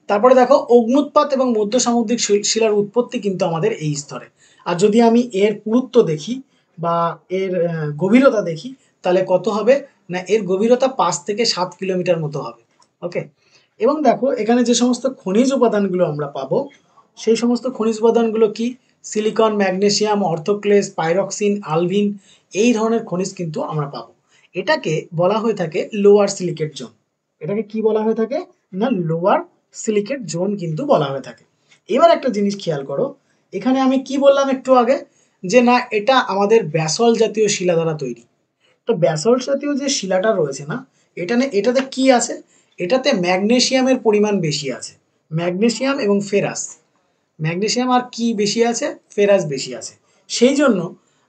তারপরে দেখো অগ্নুৎপাত এবং মধ্য সামুদ্রিক শিলার উৎপত্তি কিন্তু আমাদের এই স্তরে। আর যদি আমি এর পুরুত্ব দেখি বা এর গভীরতা দেখি, তাহলে কত হবে না এর গভীরতা 5 থেকে 7 কিলোমিটার মতো হবে। ওকে, এবং দেখো এখানে যে সমস্ত খনিজ উপাদানগুলো আমরা পাবো, সেই সমস্ত খনিজ উপাদানগুলো কি, সিলিকন, ম্যাগনেসিয়াম, অর্থোক্লেস, পাইরক্সিন, আলভিন, এই ধরনের খনিজ কিন্তু আমরা পাবো। এটাকে বলা হয়ে থাকে লোয়ার সিলিকেট জোন। এটাকে কি বলা হয়ে থাকে না লোয়ার সিলিকেট জোন কিন্তু বলা হয়ে থাকে। এবার একটা জিনিস খেয়াল করো, এখানে আমি কি বললাম একটু আগে, যে না এটা আমাদের ব্যাসল্ট জাতীয় শিলা দ্বারা তৈরি। তো ব্যাসল্ট জাতীয় যে শিলাটা রয়েছে না, এটাতে কি আছে, এটাতে ম্যাগনেসিয়ামের পরিমাণ বেশি আছে, ম্যাগনেসিয়াম এবং ফেরাস। ম্যাগনেসিয়াম আর কি বেশি আছে, ফেরাস বেশি আছে। সেই জন্য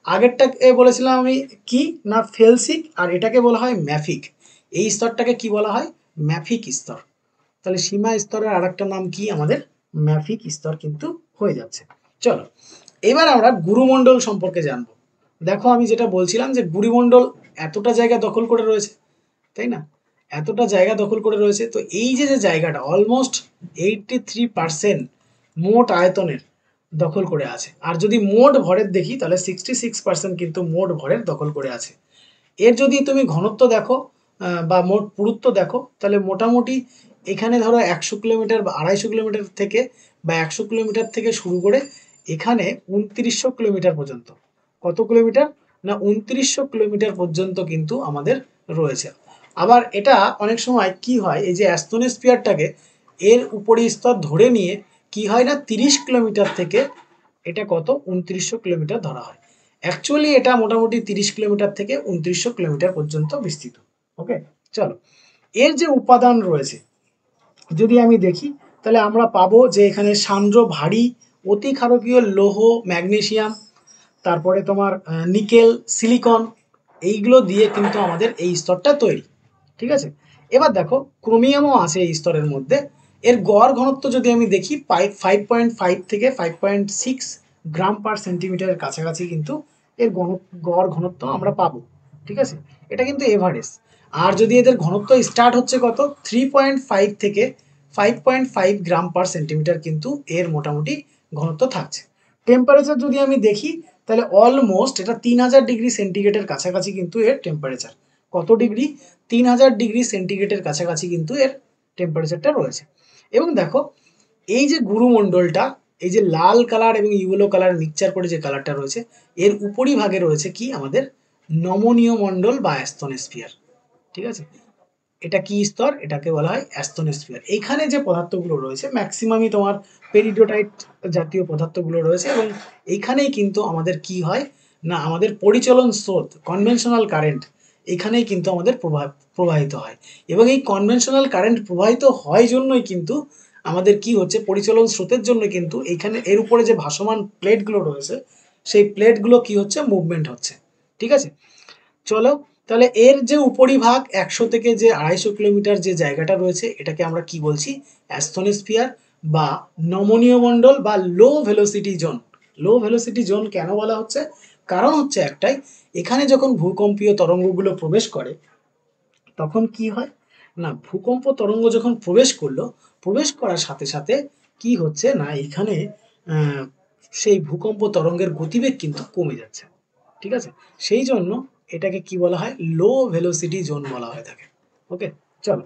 আগেরটাকে বলেছিলাম আমি কি না ফেলসিক, আর এটাকে বলা হয় ম্যাফিক। এই স্তরটাকে কি বলা হয়, ম্যাফিক স্তর। তাহলে সীমা স্তরের আরেকটা নাম কি, আমাদের ম্যাফিক স্তর কিন্তু হয়ে যাচ্ছে। চলো এবার আমরা গুরুমণ্ডল সম্পর্কে জানবো। দেখো আমি যেটা বলছিলাম যে গুরুমণ্ডল এতটা জায়গা দখল করে রয়েছে, তাই না, এতটা জায়গা দখল করে রয়েছে। তো এই যে জায়গাটা অলমোস্ট 83% মোট আয়তনের দখল করে আছে। আর যদি মোট ভরের দেখি তাহলে 66% কিন্তু মোট ভরের দখল করে আছে। এর যদি তুমি ঘনত্ব দেখো বা মোট পুরুত্ব দেখো, তাহলে মোটামুটি এখানে ধরো 100 কিলোমিটার বা 250 কিলোমিটার থেকে বা 100 কিলোমিটার থেকে শুরু করে এখানে 2900 কিলোমিটার পর্যন্ত। কত কিলোমিটার না 2900 কিলোমিটার পর্যন্ত কিন্তু আমাদের রয়েছে। আবার এটা অনেক সময় কি হয়, এই যে অ্যাস্তনোস্ফিয়ারটাকে এর উপরিস্তর ধরে নিয়ে কি হয় না 30 কিলোমিটার থেকে এটা কত 2900 কিলোমিটার ধরা হয়। অ্যাকচুয়ালি এটা মোটামুটি 30 কিলোমিটার থেকে 2900 কিলোমিটার পর্যন্ত বিস্তৃত। ওকে, চলো এর যে উপাদান রয়েছে যদি আমি দেখি, তাহলে আমরা পাবো যে এখানে সান্দ্র ভারী অতি ক্ষারকীয় লৌহ, ম্যাগনেসিয়াম, তারপরে তোমার নিকেল, সিলিকন, এইগুলো দিয়ে কিন্তু আমাদের এই স্তরটা তৈরি। ঠিক আছে, এবার দেখো ক্রোমিয়ামও আছে এই স্তরের মধ্যে। এর গড় ঘনত্ব যদি আমি দেখি 5.5 থেকে 5.6 গ্রাম পার সেন্টিমিটারের কাছাকাছি কিন্তু এর গড় ঘনত্ব আমরা পাবো। ঠিক আছে, এটা কিন্তু এভারেজ। আর যদি এদের ঘনত্ব স্টার্ট হচ্ছে কত 3.5 থেকে 5.5 গ্রাম পার সেন্টিমিটার কিন্তু এর মোটামুটি ঘনত্ব থাকছে। টেম্পারেচার যদি আমি দেখি তাহলে অলমোস্ট এটা 3000 ডিগ্রি সেন্টিগ্রেডের কাছাকাছি কিন্তু এর টেম্পারেচার। কত ডিগ্রি 3000 ডিগ্রি সেন্টিগ্রেডের কাছাকাছি কিন্তু এর টেম্পারেচারটা রয়েছে। এবং দেখো এই যে গুরুমণ্ডলটা, এই যে লাল কালার এবং ইয়েলো কালার মিক্সচার করে যে কালারটা রয়েছে, এর উপরিভাগে রয়েছে কি আমাদের নমনীয় মণ্ডল বা অ্যাস্তনোস্ফিয়ার। ঠিক আছে, এটা কি স্তর, এটাকে বলা হয় অ্যাস্তনোস্ফিয়ার। এইখানে যে পদার্থগুলো রয়েছে ম্যাক্সিমামই তোমার পেরিডোটাইট জাতীয় পদার্থগুলো রয়েছে, এবং এইখানেই কিন্তু আমাদের কি হয় না আমাদের পরিচলন স্রোত কনভেনশনাল কারেন্ট এখানেই কিন্তু আমাদের প্রবাহিত হয়। এবং এই কনভেনশনাল কারেন্ট প্রবাহিত হয় জন্যই কিন্তু আমাদের কি হচ্ছে পরিচলন স্রোতের জন্য কিন্তু এইখানে এর উপরে যে ভাসমান প্লেটগুলো রয়েছে সেই প্লেটগুলো কি হচ্ছে মুভমেন্ট হচ্ছে। ঠিক আছে, চলো তাহলে এর যে উপরিভাগ 100 থেকে যে 250 কিলোমিটার যে জায়গাটা রয়েছে এটাকে আমরা কি বলছি অ্যাস্তনোস্ফিয়ার বা নমনীয় মণ্ডল বা লো ভেলোসিটি জোন। লো ভেলোসিটি জোন কেন বলা হচ্ছে, কারণ হচ্ছে একটাই, এখানে যখন ভূকম্পীয় তরঙ্গগুলো প্রবেশ করে তখন কি হয় না ভূকম্প তরঙ্গ যখন প্রবেশ করলো, প্রবেশ করার সাথে সাথে কি হচ্ছে না এখানে সেই ভূকম্প তরঙ্গের গতিবেগ কিন্তু কমে যাচ্ছে। ঠিক আছে, সেই জন্য এটাকে কি বলা হয় লো ভেলোসিটি জোন বলা হয়ে থাকে। ওকে, চলো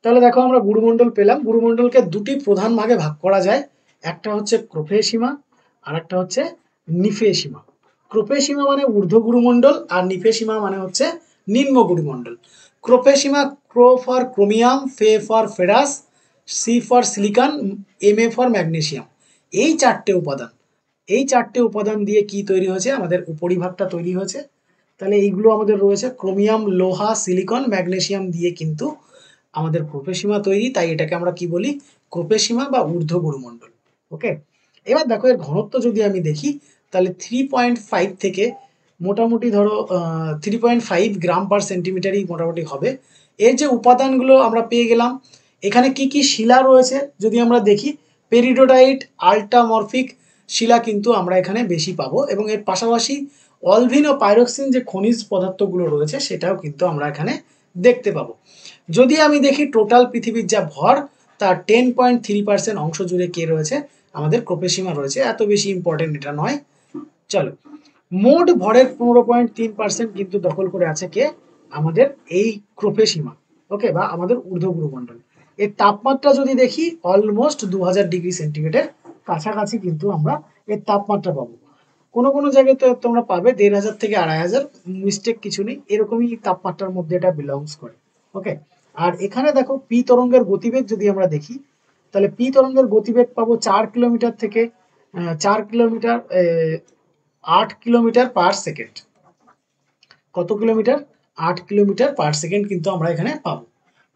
তাহলে দেখো আমরা গুরুমণ্ডল পেলাম। গুরুমণ্ডলকে দুটি প্রধান ভাগে ভাগ করা যায়, একটা হচ্ছে ক্রোফে সীমা আর একটা হচ্ছে নিফে সীমা। ক্রোফে সীমা মানে ঊর্ধ্ব গুরুমণ্ডল আর নিফে সীমা মানে হচ্ছে নিম্ন গুরুমণ্ডল। Crofesima cro for chromium, fe for ferrous, si for silicon, M A for magnesium. এই চারটে উপাদান, এই চারটে উপাদান দিয়ে কি তৈরি হয়েছে আমাদের উপরিভাগটা তৈরি হয়েছে। তাহলে এইগুলো আমাদের রয়েছে ক্রোমিয়াম, লোহা, সিলিকন, ম্যাগনেসিয়াম দিয়ে কিন্তু আমাদের ক্রোপেসীমা তৈরি, তাই এটাকে আমরা কি বলি ক্রোপেসীমা বা ঊর্ধ্ব গুরুমণ্ডল। ওকে, এবার দেখো এর ঘনত্ব যদি আমি দেখি তাহলে 3.5 থেকে মোটামুটি ধরো 3.5 গ্রাম পার সেন্টিমিটারই মোটামুটি হবে। এর যে উপাদানগুলো আমরা পেয়ে গেলাম, এখানে কি কি শিলা রয়েছে যদি আমরা দেখি পেরিডোটাইট, আল্টামরফিক শিলা কিন্তু আমরা এখানে বেশি পাবো, এবং এর পাশাপাশি অলভিন ও পাইরক্সিন যে খনিজ পদার্থগুলো রয়েছে সেটাও কিন্তু আমরা এখানে দেখতে পাবো। যদি আমি দেখি টোটাল পৃথিবীর যা ভর তার 10.3% অংশ জুড়ে কে রয়েছে আমাদের ক্রোপেসীমা রয়েছে, এত বেশি ইম্পর্টেন্ট এটা নয়। চলো মোট ভরের 15.3% কিন্তু দখল করে আছে কে আমাদের এই ক্রোপেসীমা। ওকে, বা আমাদের ঊর্ধ্ব গুরুমণ্ডল। এর তাপমাত্রা যদি দেখি অলমোস্ট 2000 ডিগ্রি সেন্টিগ্রেডের কাছাকাছি কিন্তু আমরা এর তাপমাত্রা পাবো। কোনো কোনো জায়গায় তো তোমরা পাবে 1500 থেকে 2500, মিস্টেক কিছু নেই, এরকমই তাপমাত্রার মধ্যে এটা বিলংস করে। ওকে, আর এখানে দেখো পি তরঙ্গের গতিবেগ যদি আমরা দেখি তাহলে পি তরঙ্গের গতিবেগ পাবো 4 কিলোমিটার থেকে 4 কিলোমিটার 8 কিলোমিটার পার সেকেন্ড। কত কিলোমিটার 8 কিলোমিটার পার সেকেন্ড কিন্তু আমরা এখানে পাবো।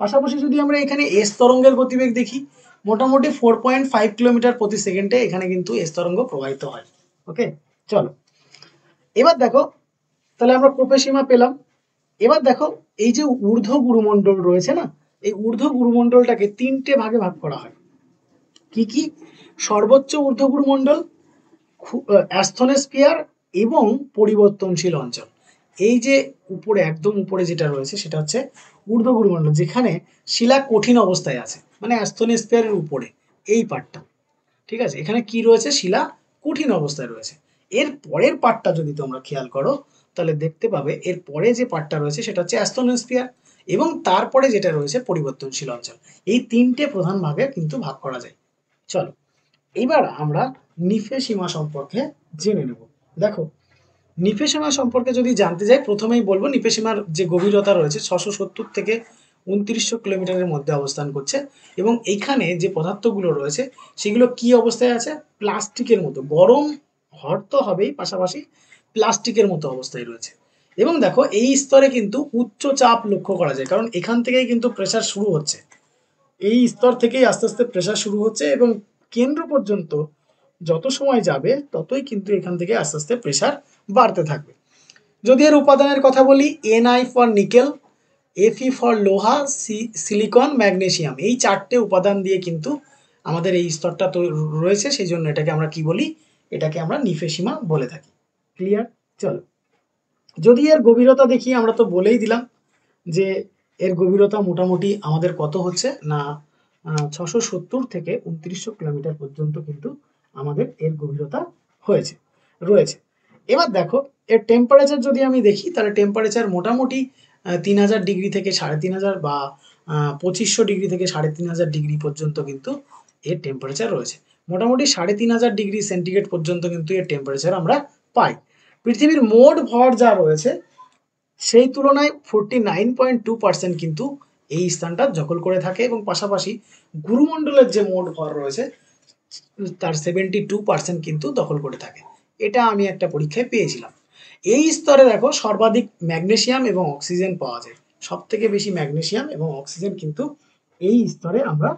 পাশাপাশি যদি আমরা এখানে এস তরঙ্গের গতিবেগ দেখি মোটামুটি 4.5 কিলোমিটার প্রতি সেকেন্ডে এখানে কিন্তু এস তরঙ্গ প্রবাহিত হয়। ওকে, চলো এবার দেখো তাহলে আমরা ক্রোপেসীমা পেলাম। এবার দেখো এই যে ঊর্ধ্ব গুরুমণ্ডল রয়েছে না, এই ঊর্ধ্ব গুরুমণ্ডলটাকে তিনটে ভাগে ভাগ করা হয়। কি কি? সর্বোচ্চ ঊর্ধ্ব গুরুমণ্ডল, অ্যাস্থনোস্ফিয়ার এবং পরিবর্তনশীল অঞ্চল। এই যে উপরে একদম উপরে যেটা রয়েছে সেটা হচ্ছে ঊর্ধ্ব গুরুমণ্ডল, যেখানে শিলা কঠিন অবস্থায় আছে, মানে অ্যাস্থনোস্ফিয়ারের উপরে এই পার্টটা। ঠিক আছে, এখানে কি রয়েছে? শিলা কঠিন অবস্থায় রয়েছে। এর পরের পার্টটা যদি তোমরা খেয়াল করো তাহলে দেখতে পাবে এর পরে যে পার্টটা রয়েছে সেটা হচ্ছে অ্যাস্থনোস্ফিয়ার, এবং তারপরে যেটা রয়েছে পরিবর্তনশীল অঞ্চল। এই তিনটে প্রধান ভাগে কিন্তু ভাগ করা যায়। চলো এবার আমরা নিফে সীমা সম্পর্কে জেনে নেব। দেখো, নিফে সীমা সম্পর্কে যদি জানতে যাই, প্রথমেই বলবো নিফে সীমার যে গভীরতা রয়েছে 670 থেকে 2900 কিলোমিটারের মধ্যে অবস্থান করছে, এবং এইখানে যে পদার্থগুলো রয়েছে সেগুলো কি অবস্থায় আছে? প্লাস্টিকের মতো, গরম হট তো হবেই, পাশাপাশি প্লাস্টিকের মতো অবস্থায় রয়েছে। এবং দেখো এই স্তরে কিন্তু উচ্চ চাপ লক্ষ্য করা যায়, কারণ এখান থেকেই কিন্তু প্রেসার শুরু হচ্ছে। এই স্তর থেকেই আস্তে আস্তে প্রেসার শুরু হচ্ছে, এবং কেন্দ্র পর্যন্ত যত সময় যাবে ততই কিন্তু এখান থেকে আস্তে আস্তে প্রেসার বাড়তে থাকবে। যদি এর উপাদানের কথা বলি, Ni for nickel, Fe for লোহা, সিলিকন, ম্যাগনেসিয়াম, এই চারটে উপাদান দিয়ে কিন্তু আমাদের এই স্তরটা তো রয়েছে, সেই জন্য এটাকে আমরা কি বলি? এটাকে আমরা নিফে সীমা বলে থাকি। ক্লিয়ার? চলো, যদি এর গভীরতা দেখি, আমরা তো বলেই দিলাম যে এর গভীরতা মোটামুটি আমাদের কত হচ্ছে না 670 থেকে 2900 কিলোমিটার পর্যন্ত কিন্তু আমাদের এর গভীরতা রয়েছে। এবার দেখো এর টেম্পারেচার যদি আমি দেখি, তাহলে টেম্পারেচার মোটামুটি 3000 ডিগ্রি থেকে 3500, বা 2500 ডিগ্রি থেকে 3500 ডিগ্রি পর্যন্ত কিন্তু এর টেম্পারেচার রয়েছে। মোটামুটি 3500 ডিগ্রি সেন্টিগ্রেড পর্যন্ত কিন্তু এর টেম্পারেচার আমরা পাই। পৃথিবীর মোট ভর যা রয়েছে সেই তুলনায় 49.2% কিন্তু এই স্থানটা দখল করে থাকে, এবং পাশাপাশি গুরুমণ্ডলের যে মোট ভর রয়েছে তার 72% কিন্তু দখল করে থাকে। এটা আমি একটা পরীক্ষায় পেয়েছিলাম। এই স্তরে দেখো সর্বাধিক ম্যাগনেসিয়াম এবং অক্সিজেন পাওয়া যায়। সব থেকে বেশি ম্যাগনেসিয়াম এবং অক্সিজেন কিন্তু এই স্তরে আমরা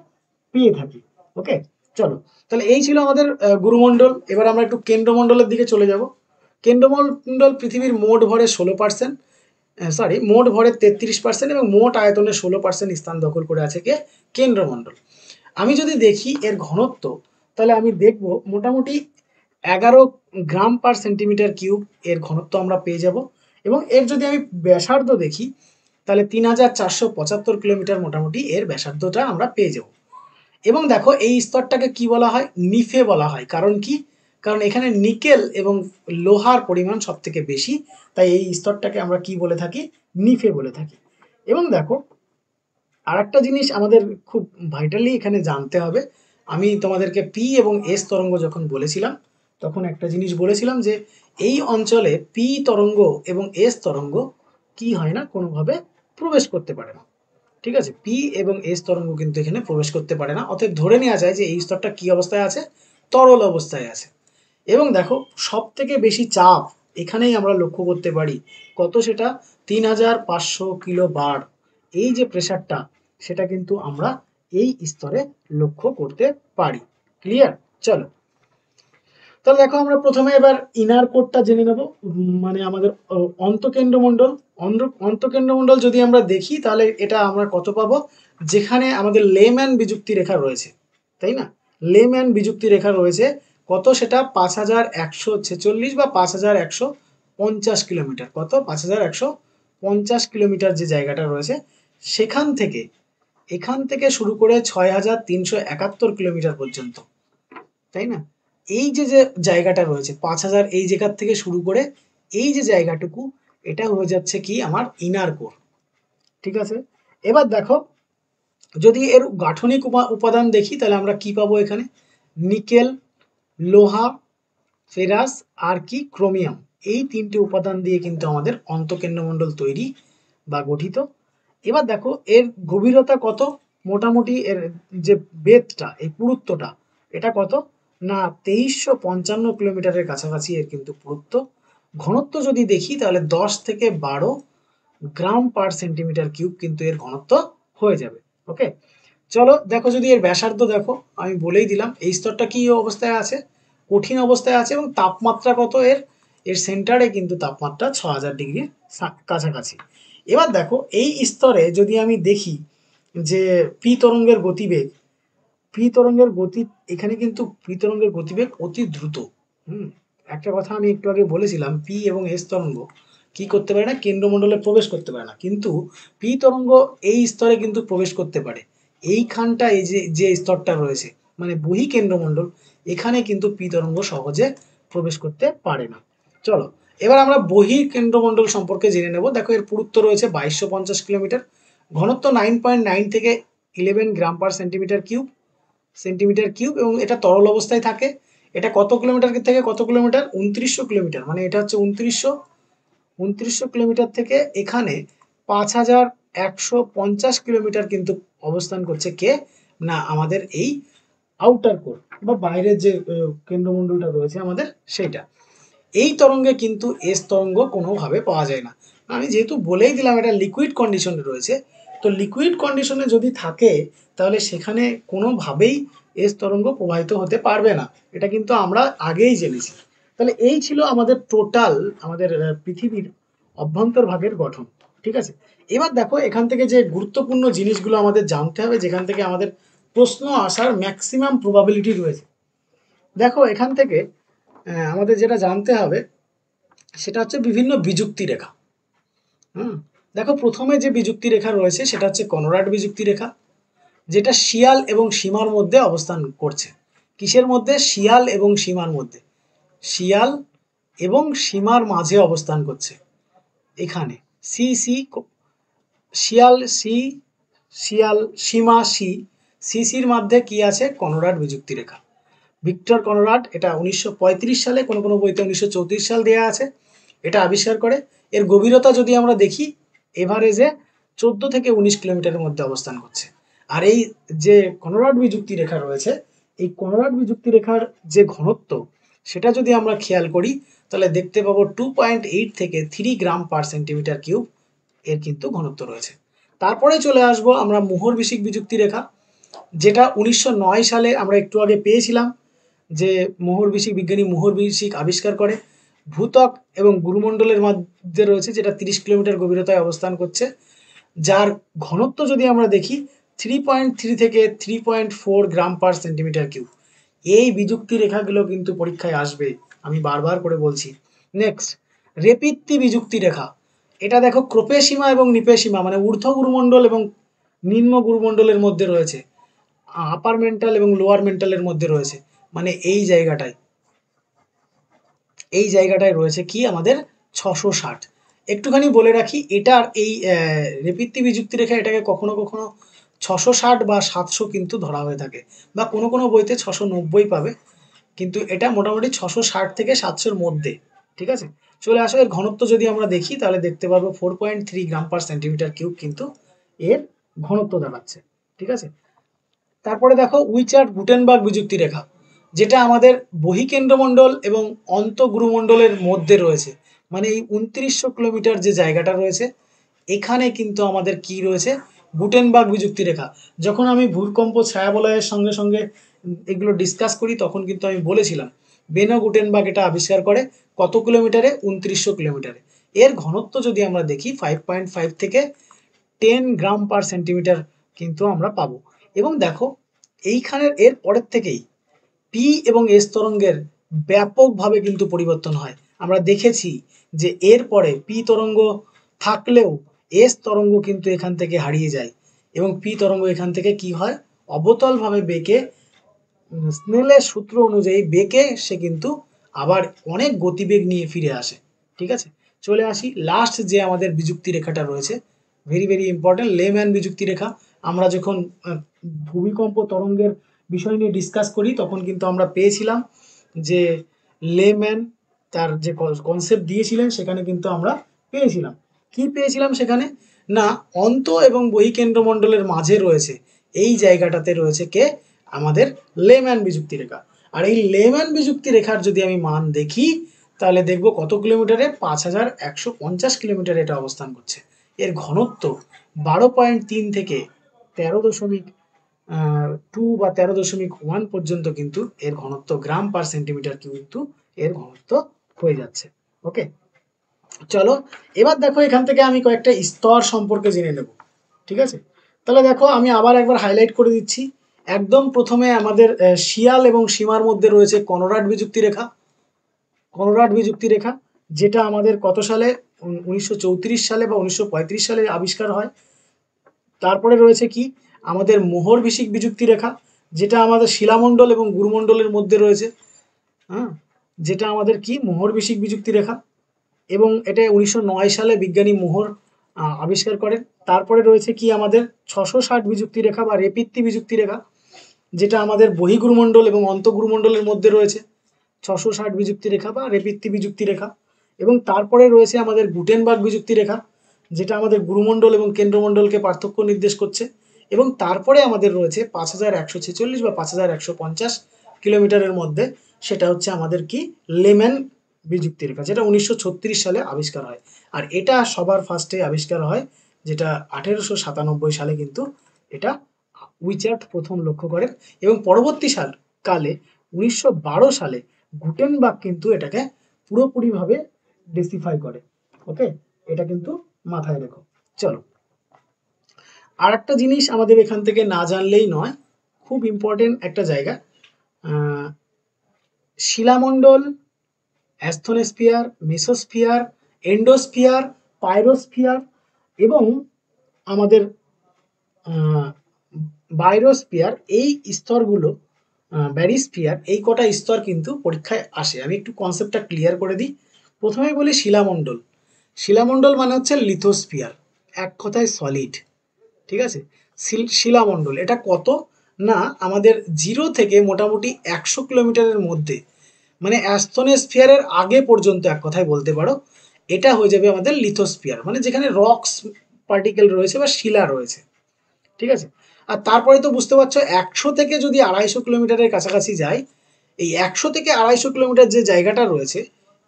পেয়ে থাকি। ওকে, চলো, তাহলে এই ছিল আমাদের গুরুমণ্ডল। এবার আমরা একটু কেন্দ্রমণ্ডলের দিকে চলে যাব। কেন্দ্রমণ্ডল পৃথিবীর মোট ভরের 16%, মোট ভরের 33% এবং মোট আয়তনের 16% স্থান দখল করে আছে কে? কেন্দ্রমণ্ডল। আমি যদি দেখি এর ঘনত্ব, তাহলে আমি দেখব মোটামুটি 11 গ্রাম পার সেন্টিমিটার কিউব এর ঘনত্ব আমরা পেয়ে যাব। এবং এর যদি আমি ব্যাসার্ধ দেখি, তাহলে 3475 কিলোমিটার মোটামুটি এর ব্যাসার্ধটা আমরা পেয়ে যাব। এবং দেখো এই স্তরটাকে কি বলা হয়? নিফে বলা হয়। কারণ কি? কারণ এখানে নিকেল এবং লোহার পরিমাণ সব থেকে বেশি, তাই এই স্তরটাকে আমরা কি বলে থাকি? নিফে বলে থাকি। এবং দেখো আর একটা জিনিস আমাদের খুব ভাইটালি এখানে জানতে হবে। আমি তোমাদেরকে পি এবং এস তরঙ্গ যখন বলেছিলাম, তখন একটা জিনিস বলেছিলাম যে এই অঞ্চলে পি তরঙ্গ এবং এস তরঙ্গ কি হয় না, কোনোভাবে প্রবেশ করতে পারে না। ঠিক আছে, পি এবং এস তরঙ্গ কিন্তু এখানে প্রবেশ করতে পারে না। অতএব ধরে নেওয়া যায় যে এই স্তরটা কি অবস্থায় আছে? তরল অবস্থায় আছে। এবং দেখো সব থেকে বেশি চাপ এখানেই আমরা লক্ষ্য করতে পারি। কত সেটা? 3500 কিলো বার। এই যে প্রেসারটা, সেটা কিন্তু আমরা এই স্তরে লক্ষ্য করতে পারি। ক্লিয়ার? চলো, তাহলে দেখো আমরা প্রথমে এবার ইনার কোরটা জেনে নেব, মানে আমাদের অন্তঃকেন্দ্রমণ্ডল। অন্তঃকেন্দ্রমণ্ডল যদি আমরা দেখি, তাহলে এটা আমরা কত পাবো? যেখানে আমাদের লেম্যান বিযুক্তি রেখা রয়েছে, তাই না? লেম্যান বিযুক্তি রেখা রয়েছে কত? সেটা 5146 বা 5150 কিলোমিটার। কত? 5150 কিলোমিটার যে জায়গাটা রয়েছে, সেখান থেকে এখান থেকে শুরু করে 6371 কিলোমিটার পর্যন্ত, তাই না? এই যে যে জায়গাটা রয়েছে 5000, এই জায়গার থেকে শুরু করে এই যে জায়গাটুকু, এটা হয়ে যাচ্ছে কি আমার ইনার কোর। ঠিক আছে, এবার দেখো যদি এর গাঠনিক উপাদান দেখি, তাহলে আমরা কি পাবো এখানে? নিকেল, লোহা, ফেরাস আর কি ক্রোমিয়াম, এই তিনটে উপাদান দিয়ে কিন্তু আমাদের অন্তঃকেন্দ্রমণ্ডল তৈরি বা গঠিত। এবার দেখো এর গভীরতা কত? মোটামুটি এর যে বেধটা, এই পুরুত্বটা, এটা কত না 2355 কিলোমিটারের কাছাকাছি এর কিন্তু পুরুত্ব। ঘনত্ব যদি দেখি, তাহলে 10 থেকে 12 গ্রাম পার সেন্টিমিটার কিউব কিন্তু এর ঘনত্ব হয়ে যাবে। ওকে, চলো দেখো যদি এর ব্যাসার্ধ দেখো, আমি বলেই দিলাম এই স্তরটা কি অবস্থায় আছে? কঠিন অবস্থায় আছে। এবং তাপমাত্রা কত এর? এর সেন্টারে কিন্তু তাপমাত্রা 6000 ডিগ্রির কাছাকাছি। এবার দেখো এই স্তরে যদি আমি দেখি, যে পি তরঙ্গের গতিবেগ, পি তরঙ্গের গতি, এখানে কিন্তু পি তরঙ্গের গতিবেগ অতি দ্রুত। হুম, একটা কথা আমি একটু আগে বলেছিলাম, পি এবং এস তরঙ্গ কি করতে পারে না, কেন্দ্রমণ্ডলে প্রবেশ করতে পারে না, কিন্তু পি তরঙ্গ এই স্তরে কিন্তু প্রবেশ করতে পারে। এইখানটা, এই যে যে স্তরটা রয়েছে মানে বহি কেন্দ্রমণ্ডল, এখানে কিন্তু পি তরঙ্গ সহজে প্রবেশ করতে পারে না। চলো এবার আমরা বহি কেন্দ্রমণ্ডল সম্পর্কে জেনে নেব। দেখো এর পুরুত্ব রয়েছে 2250 কিলোমিটার, ঘনত্ব 9.9 থেকে 11 গ্রাম পার সেন্টিমিটার কিউব এবং এটা তরল অবস্থায় থাকে। এটা কত কিলোমিটার থেকে কত কিলোমিটার, 2900 কিলোমিটার, মানে এটা হচ্ছে 2900 কিলোমিটার থেকে এখানে 5150 কিলোমিটার কিন্তু অবস্থান করছে কে না, আমাদের এই আউটার কোর বা বাইরের যে কেন্দ্রমণ্ডলটা রয়েছে আমাদের সেইটা। এই তরঙ্গে কিন্তু এস তরঙ্গ কোনোভাবে পাওয়া যায় না। আমি যেহেতু বলেই দিলাম এটা লিকুইড কন্ডিশনে রয়েছে, তো লিকুইড কন্ডিশনে যদি থাকে তাহলে সেখানে কোনোভাবেই এস তরঙ্গ প্রবাহিত হতে পারবে না, এটা কিন্তু আমরা আগেই জেনেছি। তাহলে এই ছিল আমাদের টোটাল আমাদের পৃথিবীর অভ্যন্তর ভাগের গঠন। ঠিক আছে, এবার দেখো এখান থেকে যে গুরুত্বপূর্ণ জিনিসগুলো আমাদের জানতে হবে, যেখান থেকে আমাদের প্রশ্ন আসার ম্যাক্সিমাম প্রবাবিলিটি রয়েছে। দেখো এখান থেকে আমাদের যেটা জানতে হবে সেটা হচ্ছে বিভিন্ন বিযুক্তি রেখা। হুম, দেখো প্রথমে যে বিযুক্তি রেখা রয়েছে সেটা হচ্ছে কনরাড বিযুক্তি রেখা, যেটা শিয়াল এবং সীমার মধ্যে অবস্থান করছে। কিসের মধ্যে, শিয়াল এবং সীমার মধ্যে, শিয়াল এবং সীমার মাঝে অবস্থান করছে। এখানে সি সি, শিয়াল সি, শিয়াল সীমা সি, সিসির মধ্যে কি আছে, কনরাড বিযুক্তি রেখা। ভিক্টর কনরাড এটা 1935 সালে, কোনো কোনো বইতে 1934 সাল দেওয়া আছে, এটা আবিষ্কার করে। এর গভীরতা যদি আমরা দেখি এভারেজে 14 থেকে 19 কিলোমিটারের মধ্যে অবস্থান করছে। আর এই যে কনরাড বিযুক্তি রেখা রয়েছে, এই কনরাড বিযুক্তি রেখার যে ঘনত্ব সেটা যদি আমরা খেয়াল করি তাহলে দেখতে পাবো 2.8 থেকে 3 গ্রাম পার সেন্টিমিটার কিউব এর কিন্তু ঘনত্ব রয়েছে। তারপরে চলে আসবো আমরা মোহর বিশিক বিযুক্তি রেখা, যেটা 1909 সালে আমরা একটু আগে পেয়েছিলাম, যে বিজ্ঞানী মোহর বিশিক আবিষ্কার করে। ভূত্বক এবং গুরুমণ্ডলের মধ্যে রয়েছে, যেটা 30 কিলোমিটার গভীরতায় অবস্থান করছে, যার ঘনত্ব যদি আমরা দেখি 3.3 থেকে 3.4 গ্রাম পার সেন্টিমিটার কিউব। এই বিযুক্তি রেখাগুলো কিন্তু পরীক্ষায় আসবে, আমি বারবার করে বলছি। নেক্সট, রেপিত্তি বিযুক্তি রেখা, এটা দেখো ক্রোপে সীমা এবং নিপে সীমা মানে ঊর্ধ্ব গুরুমণ্ডল এবং নিম্ন গুরুমণ্ডলের মধ্যে রয়েছে, আপার মেন্টাল এবং লোয়ার মেন্টালের মধ্যে রয়েছে, মানে এই জায়গাটায় রয়েছে কি আমাদের 660। একটুখানি বলে রাখি, এটার এই রেপিত্তি বিযুক্তি রেখা এটাকে কখনো কখনো 660 বা 700 কিন্তু ধরা হয়ে থাকে, বা কোনো কোনো বইতে 690 পাবে, কিন্তু এটা মোটামুটি 660 থেকে 700-র মধ্যে। ঠিক আছে, চলে আসো এর ঘনত্ব যদি আমরা দেখি তাহলে দেখতে পারবো 4.3 গ্রাম পার সেন্টিমিটার কিউব কিন্তু এর ঘনত্ব দাঁড়াচ্ছে। ঠিক আছে, তারপরে দেখো উইচার্ড গুটেনবার্গ বিযুক্তি রেখা, যেটা আমাদের বহিকেন্দ্রমণ্ডল এবং অন্তঃগুরুমণ্ডলের মধ্যে রয়েছে, মানে এই 2900 কিলোমিটার যে জায়গাটা রয়েছে এখানে কিন্তু আমাদের কি রয়েছে, গুটেনবার্গ বিযুক্তি রেখা। যখন আমি ভূকম্প ছায়াবলয়ের সঙ্গে সঙ্গে এগুলো ডিসকাস করি তখন কিন্তু আমি বলেছিলাম বেনো গুটেনবার্গ এটা আবিষ্কার করে কত কিলোমিটারে, 2900 কিলোমিটারে। এর ঘনত্ব যদি আমরা দেখি 5.5 থেকে 10 গ্রাম পার সেন্টিমিটার কিন্তু আমরা পাবো। এবং দেখো এইখানের এর পরের থেকেই পি এবং এস তরঙ্গের ব্যাপকভাবে কিন্তু পরিবর্তন হয়। আমরা দেখেছি যে এর পরে পি তরঙ্গ থাকলেও এস তরঙ্গ কিন্তু এখান থেকে হারিয়ে যায় এবং পি তরঙ্গ এখান থেকে কি হয়, অবতলভাবে বেঁকে স্নেলের সূত্র অনুযায়ী বেঁকে সে কিন্তু আবার অনেক গতিবেগ নিয়ে ফিরে আসে। ঠিক আছে, চলে আসি লাস্ট যে আমাদের বিযুক্তি রেখাটা রয়েছে, ভেরি ভেরি ইম্পর্টেন্ট, লেম্যান বিযুক্তি রেখা। আমরা যখন ভূমিকম্প তরঙ্গের বিষয় নিয়ে ডিসকাস করি তখন কিন্তু আমরা পেয়েছিলাম যে লেম্যান তার যে কনসেপ্ট দিয়েছিলেন সেখানে কিন্তু আমরা পেয়েছিলাম, কি পেয়েছিলাম সেখানে না, অন্ত এবং বহিকেন্দ্রমণ্ডলের মাঝে রয়েছে এই জায়গাটাতে রয়েছে কে, আমাদের লেম্যান বিযুক্তি রেখা। আর এই লেম্যান বিযুক্তি রেখার যদি আমি মান দেখি তাহলে দেখব কত কিলোমিটারে, 5150 কিলোমিটার এটা অবস্থান করছে। এর ঘনত্ব 12.3 থেকে 13.2 বা 13.1 পর্যন্ত কিন্তু এর ঘনত্ব গ্রাম পার সেন্টিমিটার কিন্তু এর ঘনত্ব হয়ে যাচ্ছে। ওকে, চলো এবার দেখো এখান থেকে আমি কয়েকটা স্তর সম্পর্কে জেনে নেব। ঠিক আছে, তাহলে দেখো আমি আবার একবার হাইলাইট করে দিচ্ছি। একদম প্রথমে আমাদের শিয়াল এবং সীমার মধ্যে রয়েছে কনরাড বিযুক্তি রেখা। কনরাড বিযুক্তি রেখা যেটা আমাদের কত সালে 1934 সালে বা 1935 সালে আবিষ্কার হয়। তারপরে রয়েছে কি আমাদের মোহর বিসিক বিযুক্তি রেখা, যেটা আমাদের শিলামণ্ডল এবং গুরুমণ্ডলের মধ্যে রয়েছে। হ্যাঁ, যেটা আমাদের কি মোহর বিসিক বিযুক্তি রেখা, এবং এটা 1909 সালে বিজ্ঞানী মোহর আবিষ্কার করেন। তারপরে রয়েছে কি আমাদের 660 বিযুক্তি রেখা বা রেপিত্তি বিযুক্তি রেখা, যেটা আমাদের বহিগুরুমণ্ডল এবং অন্তঃগুরুমণ্ডলের মধ্যে রয়েছে 660 বিযুক্তি রেখা বা রেপিত্তি বিযুক্তি রেখা। এবং তারপরে রয়েছে আমাদের গুটেনবার্গ বিযুক্তি রেখা, যেটা আমাদের গুরুমণ্ডল এবং কেন্দ্রমণ্ডলকে পার্থক্য নির্দেশ করছে। এবং তারপরে আমাদের রয়েছে 5146 বা 5150 কিলোমিটারের মধ্যে, সেটা হচ্ছে আমাদের কি লেম্যান বিযুক্তি রেখা, যেটা 1936 সালে আবিষ্কার হয়। আর এটা সবার ফার্স্টে আবিষ্কার হয়, যেটা 1897 সালে কিন্তু এটা উইচার্ড প্রথম লক্ষ্য করেন, এবং পরবর্তী কালে 1912 সালে গুটেনবার্গ কিন্তু এটাকে পুরোপুরিভাবে ডেসিফাই করে। ওকে, এটা কিন্তু মাথায় রেখো। চলো, আর একটা জিনিস আমাদের এখান থেকে না জানলেই নয়, খুব ইম্পর্টেন্ট একটা জায়গা, শিলামণ্ডল, অ্যাস্থনোস্ফিয়ার, মেসোস্ফিয়ার, এন্ডোস্ফিয়ার, পাইরোস্ফিয়ার এবং আমাদের বায়োস্ফিয়ার, এই স্তরগুলো, ব্যারিস্ফিয়ার, এই কটা স্তর কিন্তু পরীক্ষায় আসে। আমি একটু কনসেপ্টটা ক্লিয়ার করে দিই। প্রথমে বলি শিলামণ্ডল। শিলামণ্ডল মানে হচ্ছে লিথোস্ফিয়ার, এক কথায় সলিড। ঠিক আছে, শিলামণ্ডল এটা কত না আমাদের 0 থেকে মোটামুটি 100 কিলোমিটারের মধ্যে, মানে অ্যাস্থনোস্ফিয়ারের আগে পর্যন্ত এক কথায় বলতে পারো, এটা হয়ে যাবে আমাদের লিথোস্ফিয়ার, মানে যেখানে রক্স পার্টিকেল রয়েছে বা শিলা রয়েছে। ঠিক আছে, আর তারপরে তো বুঝতে পারছো 100 থেকে যদি 250 কিলোমিটারের কাছাকাছি যায়, এই 100 থেকে 250 কিলোমিটার যে জায়গাটা রয়েছে,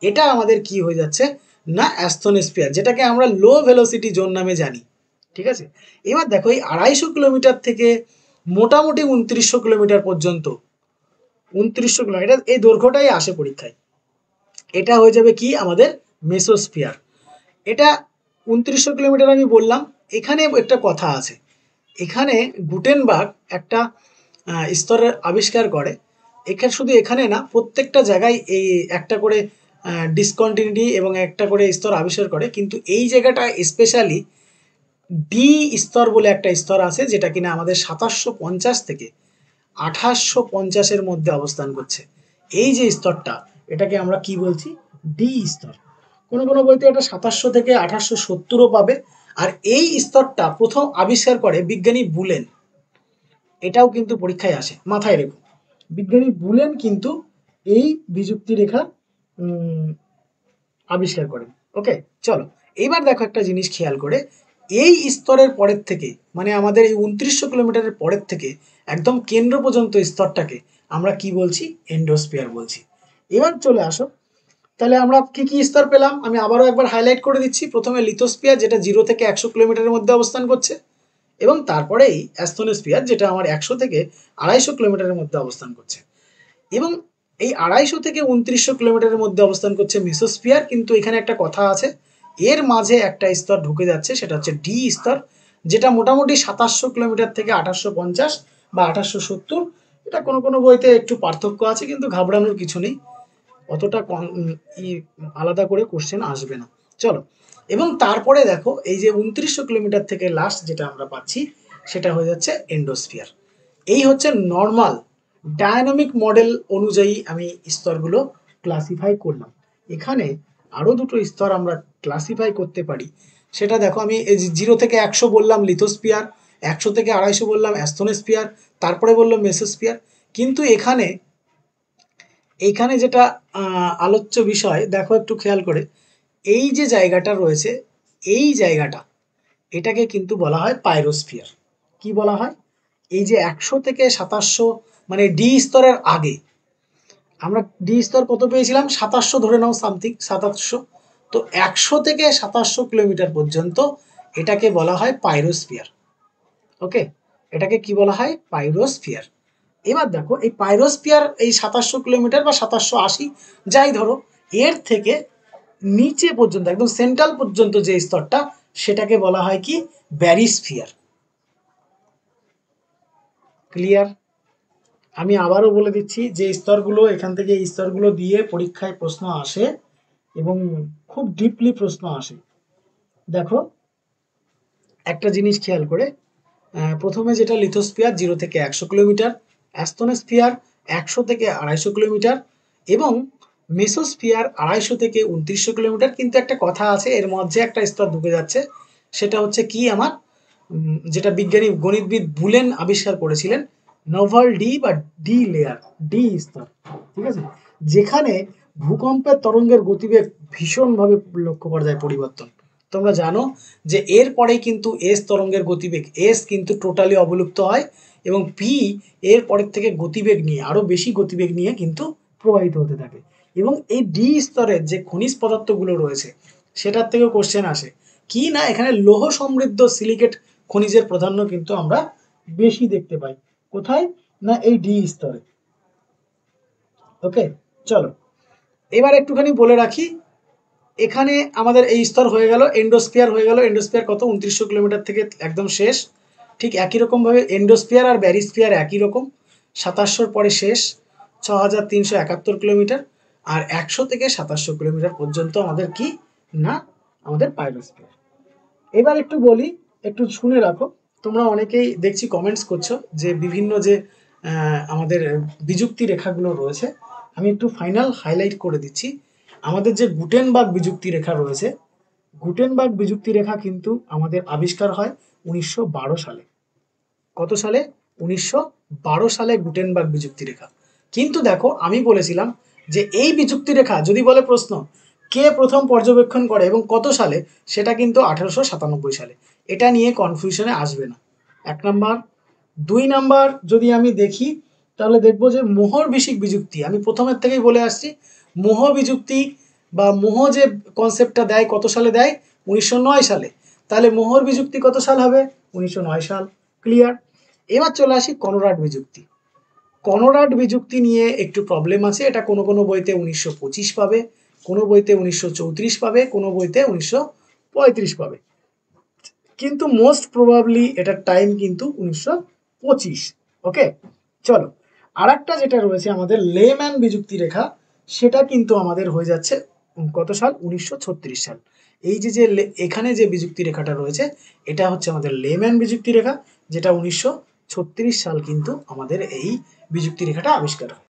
এটা আমাদের কি হয়ে যাচ্ছে না অ্যাস্থনোস্ফিয়ার, যেটাকে আমরা লো ভেলোসিটি জোন নামে জানি। ঠিক আছে, এবার দেখো এই 250 কিলোমিটার থেকে মোটামুটি 2900 কিলোমিটার পর্যন্ত, 2900 কিলোমিটার এই দৈর্ঘ্যটাই আসে পরীক্ষায়, এটা হয়ে যাবে কি আমাদের মেসোস্ফিয়ার। এটা 2900 কিলোমিটার আমি বললাম। এখানে একটা কথা আছে, এখানে গুটেনবার্গ একটা স্তরের আবিষ্কার করে। এখানে শুধু এখানে না, প্রত্যেকটা জায়গায় এই একটা করে ডিসকন্টিনিউটি এবং একটা করে স্তর আবিষ্কার করে, কিন্তু এই জায়গাটা স্পেশালি ডি স্তর বলে একটা স্তর আছে, যেটা কিনা আমাদের 2750 থেকে 2850-এর মধ্যে অবস্থান করছে। এই যে স্তরটা, এটাকে আমরা কি বলছি, ডি স্তর। কোনো কোনো বইতে এটা 2700 থেকে 2870ও পাবে। আর এই স্তরটা প্রথম আবিষ্কার করে বিজ্ঞানী বুলেন, এটাও কিন্তু পরীক্ষায় আসে, মাথায় রেখো। বিজ্ঞানী বুলেন কিন্তু এই বিযুক্তি রেখা আবিষ্কার করেন। ওকে, চলো এইবার দেখো একটা জিনিস খেয়াল করে, এই স্তরের পরের থেকে, মানে আমাদের এই 2900 কিলোমিটারের পরের থেকে একদম কেন্দ্র পর্যন্ত স্তরটাকে আমরা কি বলছি, এন্ডোস্ফিয়ার বলছি। এবার চলে আসো, তাহলে আমরা কি কি স্তর পেলাম আমি আবারও একবার হাইলাইট করে দিচ্ছি। প্রথমে লিথোস্ফিয়ার, যেটা 0 থেকে 100 কিলোমিটারের মধ্যে অবস্থান করছে, এবং তারপরেই অ্যাস্থনোস্ফিয়ার, যেটা আমার 100 থেকে 250 কিলোমিটারের মধ্যে অবস্থান করছে, এবং এই 250 থেকে 2900 কিলোমিটারের মধ্যে অবস্থান করছে মেসোস্ফিয়ার। কিন্তু এখানে একটা কথা আছে, এর মাঝে একটা স্তর ঢুকে যাচ্ছে, সেটা হচ্ছে ডি স্তর, যেটা মোটামুটি 2700 কিলোমিটার থেকে 2850 বা 2870। এটা কোনো কোনো বইতে একটু পার্থক্য আছে, কিন্তু ঘাবড়ানোর কিছু নেই, অতটা আলাদা করে কোশ্চেন আসবে না। চলো, এবং তারপরে দেখো এই যে 2900 কিলোমিটার থেকে লাস্ট যেটা আমরা পাচ্ছি, সেটা হয়ে যাচ্ছে এন্ডোস্ফিয়ার। এই হচ্ছে নর্মাল ডায়নামিক মডেল অনুযায়ী আমি স্তরগুলো ক্লাসিফাই করলাম। এখানে আরও দুটো স্তর আমরা ক্লাসিফাই করতে পারি, সেটা দেখো। আমি এই 0 থেকে 100 বললাম লিথোস্ফিয়ার, 100 থেকে 250 বললাম অ্যাস্থনোস্ফিয়ার, তারপরে বললাম মেসোস্ফিয়ার। কিন্তু এইখানে যেটা আলোচ্য বিষয়, দেখো একটু খেয়াল করে, এই যে জায়গাটা রয়েছে, এই জায়গাটা, এটাকে কিন্তু বলা হয় পাইরোস্ফিয়ার। কি বলা হয়, এই যে 100 থেকে 2700, মানে ডি স্তরের আগে আমরা ডি স্তর কত পেয়েছিলাম, 2700 ধরে নাও, সামথিং 2700। তো 100 থেকে 2700 কিলোমিটার পর্যন্ত এটাকে বলা হয় পাইরোস্ফিয়ার। ওকে, এটাকে কি বলা হয়, পাইরোস্ফিয়ার। এবার দেখো এই পাইরোস্ফিয়ার এই 2700 কিলোমিটার বা 2780 যাই ধরো, এর থেকে নিচে পর্যন্ত একদম সেন্ট্রাল পর্যন্ত যে স্তরটা, সেটাকে বলা হয় কি ব্যারিস্ফিয়ার। ক্লিয়ার? আমি আবারও বলে দিচ্ছি যে স্তরগুলো এখান থেকে এই স্তরগুলো দিয়ে পরীক্ষায় প্রশ্ন আসে এবং খুব ডিপলি প্রশ্ন আসে। দেখো একটা জিনিস খেয়াল করে, প্রথমে যেটা লিথোস্ফিয়ার 0 থেকে 100 কিলোমিটার, অ্যাস্তনোস্ফিয়ার 100 থেকে 250 কিলোমিটার এবং মেসোস্ফিয়ার 250 থেকে 2900 কিলোমিটার। কিন্তু একটা কথা আছে, এর মধ্যে একটা স্তর ঢুকে যাচ্ছে, সেটা হচ্ছে কি আমার যেটা বিজ্ঞানী গণিতবিদ বুলেন আবিষ্কার করেছিলেন, নোভাল ডি বা ডি লেয়ার, ডি স্তর, ঠিক আছে, যেখানে ভূকম্পের তরঙ্গের গতিবেগ ভীষণভাবে লক্ষ্য করা যায় পরিবর্তন। তোমরা জানো যে এর পরেই কিন্তু এস তরঙ্গের গতিবেগ, এস কিন্তু টোটালি অবলুপ্ত হয় এবং পি এর পরের থেকে গতিবেগ নিয়ে, আরো বেশি গতিবেগ নিয়ে কিন্তু প্রবাহিত হতে থাকে। এবং এই ডি স্তরের যে খনিজ পদার্থগুলো রয়েছে সেটার থেকেও কোশ্চেন আসে কি না, এখানে লৌহ সমৃদ্ধ সিলিকেট খনিজের প্রাধান্য কিন্তু আমরা বেশি দেখতে পাই। কোথায় না, এই ডি স্তরে। ওকে, চলো এবার একটুখানি বলে রাখি, এখানে আমাদের এই স্তর হয়ে গেল, এন্ডোস্ফিয়ার হয়ে গেল। এন্ডোস্ফিয়ার কত, 2900 কিলোমিটার থেকে একদম শেষ। ঠিক একই রকমভাবে এন্ডোস্ফিয়ার আর ব্যারিস্ফিয়ার একই রকম, 2700 পরে শেষ, 6371 কিলোমিটার। আর 100 থেকে 2700 কিলোমিটার পর্যন্ত আমাদের কি না, আমাদের পাইলোস্ফিয়ার। এবার একটু বলি, একটু শুনে রাখো। তোমরা অনেকেই দেখছি কমেন্টস করছো যে বিভিন্ন যে আমাদের বিযুক্তি রেখাগুলো রয়েছে, আমি একটু ফাইনাল হাইলাইট করে দিচ্ছি। আমাদের যে গুটেনবার্গ বিযুক্তি রেখা রয়েছে, গুটেনবার্গ বিযুক্তি রেখা কিন্তু আমাদের আবিষ্কার হয় 1912 সালে। কত সালে? 1912 সালে গুটেনবার্গ বিযুক্তি রেখা। কিন্তু দেখো আমি বলেছিলাম যে এই বিযুক্তি রেখা যদি বলে প্রশ্ন কে প্রথম পর্যবেক্ষণ করে এবং কত সালে, সেটা কিন্তু 1897 সালে। এটা নিয়ে কনফিউশনে আসবে না, 1 নাম্বার। 2 নাম্বার যদি আমি দেখি তাহলে দেখবো যে মোহর বিশিক বিযুক্তি, আমি প্রথমের থেকেই বলে আসছি, মোহ বিযুক্তি বা মোহ যে কনসেপ্টটা দেয় কত সালে দেয়, 1909 সালে। তাহলে মোহর বিযুক্তি কত সাল হবে? 1909 সাল। ক্লিয়ার? এবার চলে আসি কনরাড বিযুক্তি। কনরাড বিযুক্তি নিয়ে একটু প্রবলেম আছে, এটা কোনো কোনো বইতে 1925 পাবে, কোনো বইতে 1934 পাবে, কোনো বইতে 1935 পাবে, কিন্তু মোস্ট প্রবাবলি এটার টাইম কিন্তু 1925। ওকে, চলো আর একটা যেটা রয়েছে আমাদের লেম্যান বিযুক্তি রেখা, সেটা কিন্তু আমাদের হয়ে যাচ্ছে কত সাল? 1936 সাল। এই যে যে এখানে যে বিযুক্তি রেখাটা রয়েছে, এটা হচ্ছে আমাদের লেম্যান বিযুক্তি রেখা, যেটা 1936 সাল কিন্তু আমাদের এই বিযুক্তি রেখাটা আবিষ্কার হয়।